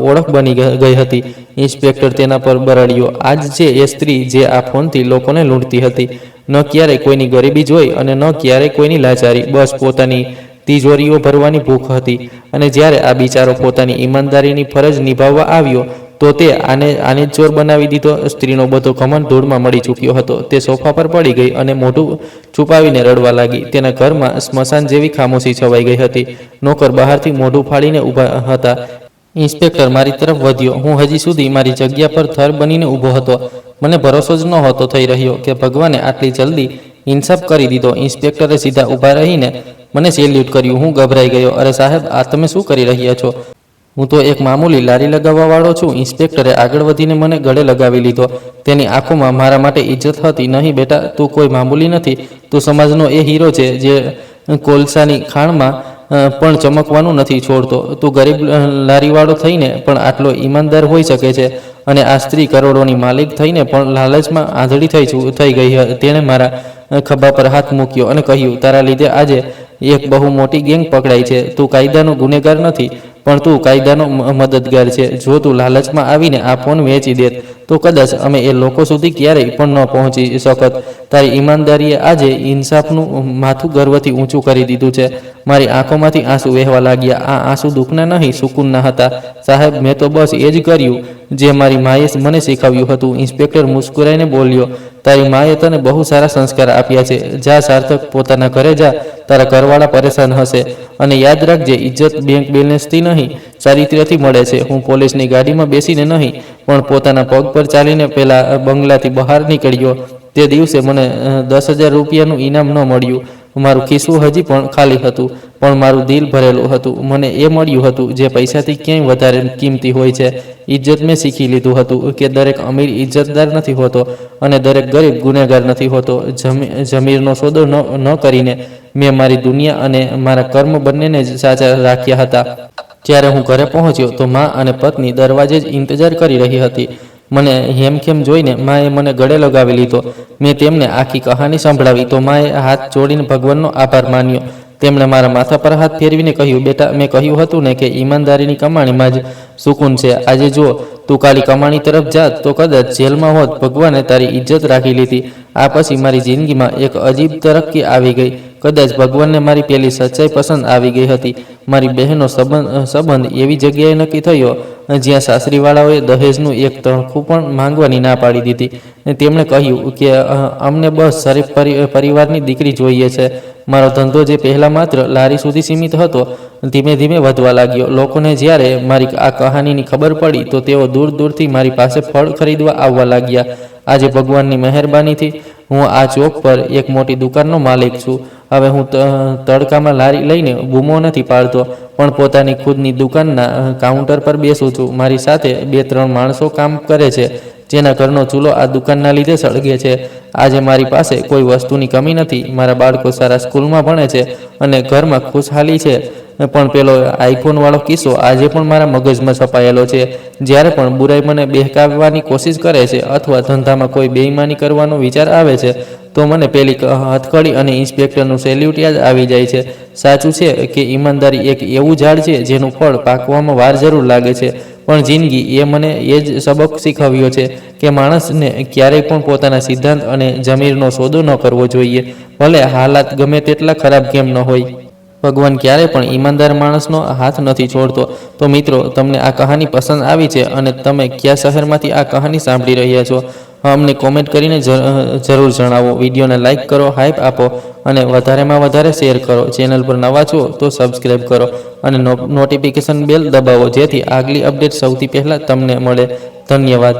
ઓળખ બની ગઈ હતી. ઇન્સ્પેક્ટર તેના પર બરાડ્યો. આ જ છે એ સ્ત્રી જે આ ફોનથી લોકોને લૂંટતી હતી. ન ક્યારેય કોઈની ગરીબી જોઈ અને ન ક્યારેય કોઈની લાચારી, બસ પોતાની તિજોરીઓ ભરવાની ભૂખ હતી. અને જ્યારે આ બિચારો પોતાની ઈમાનદારીની ફરજ નિભાવવા આવ્યો તો તે આને જ ચોર બનાવી દીધો. સ્ત્રીનો બધો ઘમંડ ધૂળમાં મળી ચૂક્યો હતો. તે સોફા પર પડી ગઈ અને મોઢું છુપાવીને રડવા લાગી. તેના ઘરમાં સ્મશાન જેવી ખામોશી છવાઈ ગઈ હતી. નોકર બહારથી મોઢું ફાડીને ઊભા હતા. ઇન્સ્પેક્ટર મારી તરફ વધ્યો. હું હજી સુધી મારી જગ્યા પર થર બનીને ઊભો હતો. મને ભરોસો જ નહોતો થઈ રહ્યો કે ભગવાને આટલી જલ્દી ઇન્સાફ કરી દીધો. ઇન્સ્પેક્ટરે સીધા ઊભા રહીને મને સેલ્યુટ કર્યું. હું ગભરાઈ ગયો. અરે સાહેબ, આ તમે શું કરી રહ્યા છો? હું તો એક મામૂલી લારી લગાવવાવાળો છું. ઇન્સ્પેક્ટરે આગળ વધીને મને ગળે લગાવી લીધો. તેની આંખોમાં મારા માટે ઇજ્જત હતી. નહીં બેટા, તું કોઈ મામૂલી નથી. તું સમાજનો એ હીરો છે જે કોલસાની ખાણમાં પણ ચમકવાનું નથી છોડતો. તું ગરીબ લારીવાળો થઈને પણ આટલો ઈમાનદાર હોઈ શકે છે. અને આ સ્ત્રી કરોડોની માલિક થઈને પણ લાલચમાં આંધળી થઈ ગઈ. તેણે મારા ખભા પર હાથ મૂક્યો અને કહ્યું, તારા લીધે આજે એક બહુ મોટી ગેંગ પકડાઈ છે. તું કાયદાનો ગુનેગાર નથી, પણ તું કાયદાનો મદદગાર છે. જો તું લાલચમાં આવીને આ ફોન વેચી દેત તો કદાચ અમે એ લોકો સુધી ક્યારેય પણ ન પહોંચી શકત. તારી ઈમાનદારીએ આજે ઇન્સાફનું માથું ગર્વથી ઊંચું કરી દીધું છે. મારી આંખોમાંથી આંસુ વહેવા લાગ્યા. આ આંસુ દુઃખના નહીં, સુકૂનના હતા. સાહેબ, મેં તો બસ એ જ કર્યું જે મારી માએ મને શીખવ્યું હતું. ઇન્સ્પેક્ટર મુસ્કુરાઈને બોલ્યો, તારી માએ તને બહુ સારા સંસ્કાર આપ્યા છે. જા સાર્થક, પોતાના ઘરે જા. તારા ઘરવાળા પરેશાન હશે. અને યાદ રાખજે, ઇજ્જત બેંક બેલેન્સથી નહીં, ચારિત્ર્યથી મળે છે. હું પોલીસની ગાડીમાં બેસીને નહીં, પણ પોતાના પગ પર ચાલીને પેલા બંગલાથી બહાર નીકળ્યો. તે દિવસે મને 10,000 રૂપિયાનું ઇનામ ન મળ્યું. મારું ખિસ્સું હજી પણ ખાલી હતું, પણ મારું દિલ ભરેલું હતું. મને એ મળ્યું હતું જે પૈસાથી ક્યાંય વધારે કિંમતી હોય છે. ઇજ્જત મેં શીખી લીધું હતું કે દરેક અમીર ઇજ્જતદાર નથી હોતો અને દરેક ગરીબ ગુનેગાર નથી હોતો. જમીરનો સોદો ન કરીને મેં મારી દુનિયા અને મારા કર્મ બંનેને જ સાચા રાખ્યા હતા. જ્યારે હું ઘરે પહોંચ્યો તો મા અને પત્ની દરવાજે જ ઇંતજાર કરી રહી હતી. મને હેમખેમ જોઈને માએ મને ગળે લગાવી લીધો. મેં તેમને આખી કહાની સંભળાવી તો માએ હાથ જોડીને ભગવાનનો આભાર માન્યો. તેમણે મારા માથા પર હાથ ફેરવીને કહ્યું, બેટા, મેં કહ્યું હતું ને કે ઈમાનદારીની કમાણીમાં જ સુકૂન છે. આજે જો તું કાળી કમાણી તરફ જાત તો કદાચ જેલમાં હોત. ભગવાને તારી ઇજ્જત રાખી લીધી. આ પછી મારી જિંદગીમાં એક અજીબ તરક્કી આવી ગઈ. કદાચ ભગવાનને મારી પેલી સચ્ચાઈ પસંદ આવી ગઈ હતી. મારી બહેનો સંબંધ એવી જગ્યાએ નક્કી થયો જ્યાં સાસરીવાળાઓએ દહેજનું એક તણખું પણ માંગવાની ના પાડી દીધી. તેમણે કહ્યું કે અમને બસ શરીફ પરિવારની દીકરી જોઈએ છે. મારો ધંધો જે પહેલાં માત્ર લારી સુધી સીમિત હતો, ધીમે ધીમે વધવા લાગ્યો. લોકોને જ્યારે મારી આ કહાનીની ખબર પડી તો તેઓ દૂર દૂરથી મારી પાસે ફળ ખરીદવા આવવા લાગ્યા. આજે ભગવાનની મહેરબાનીથી હું આ ચોક પર એક મોટી દુકાનનો માલિક છું. હવે હું તડકામાં લારી લઈને બૂમો નથી પાડતો, પણ પોતાની ખુદની દુકાનના કાઉન્ટર પર બેસું છું. મારી સાથે 2-3 માણસો કામ કરે છે. જેના ઘરનો ચૂલો આ દુકાનના લીધે સળગે છે. આજે મારી પાસે કોઈ વસ્તુની કમી નથી. મારા બાળકો સારા સ્કૂલમાં ભણે છે અને ઘરમાં ખુશહાલી છે. પણ પેલો આઈફોન વાળો કિસ્સો આજે પણ મારા મગજમાં છપાયેલો છે. જ્યારે પણ બુરાઈ મને બહેકાવવાની કોશિશ કરે છે અથવા ધંધામાં કોઈ બેઈમાની કરવાનો વિચાર આવે છે તો મને પેલી હથકડી અને ઇન્સ્પેક્ટરનું સેલ્યુટ યાદ આવી જાય છે. સાચું છે કે ઈમાનદારી એક એવું ઝાડ છે જેનું ફળ પાકવામાં વાર જરૂર લાગે છે, પણ જિંદગી એ મને એ જ સબક શીખવ્યો છે કે માણસને ક્યારેય પણ પોતાના સિદ્ધાંત અને જમીરનો સોદો ન કરવો જોઈએ, ભલે હાલાત ગમે તેટલા ખરાબ કેમ ન હોય. ભગવાન ક્યારેય પણ ઈમાનદાર માણસનો હાથ નથી છોડતો. તો મિત્રો, તમને આ કહાની પસંદ આવી છે અને તમે કયા શહેરમાંથી આ કહાની સાંભળી રહ્યા છો? અમને કોમેન્ટ કરીને જરૂર જણાવો. વિડીયોને લાઇક કરો, હાઇપ આપો અને વધારેમાં વધારે શેર કરો. ચેનલ પર નવા છો તો સબસ્ક્રાઈબ કરો અને નોટિફિકેશન બેલ દબાવો, જેથી આગલી અપડેટ સૌથી પહેલાં તમને મળે. ધન્યવાદ.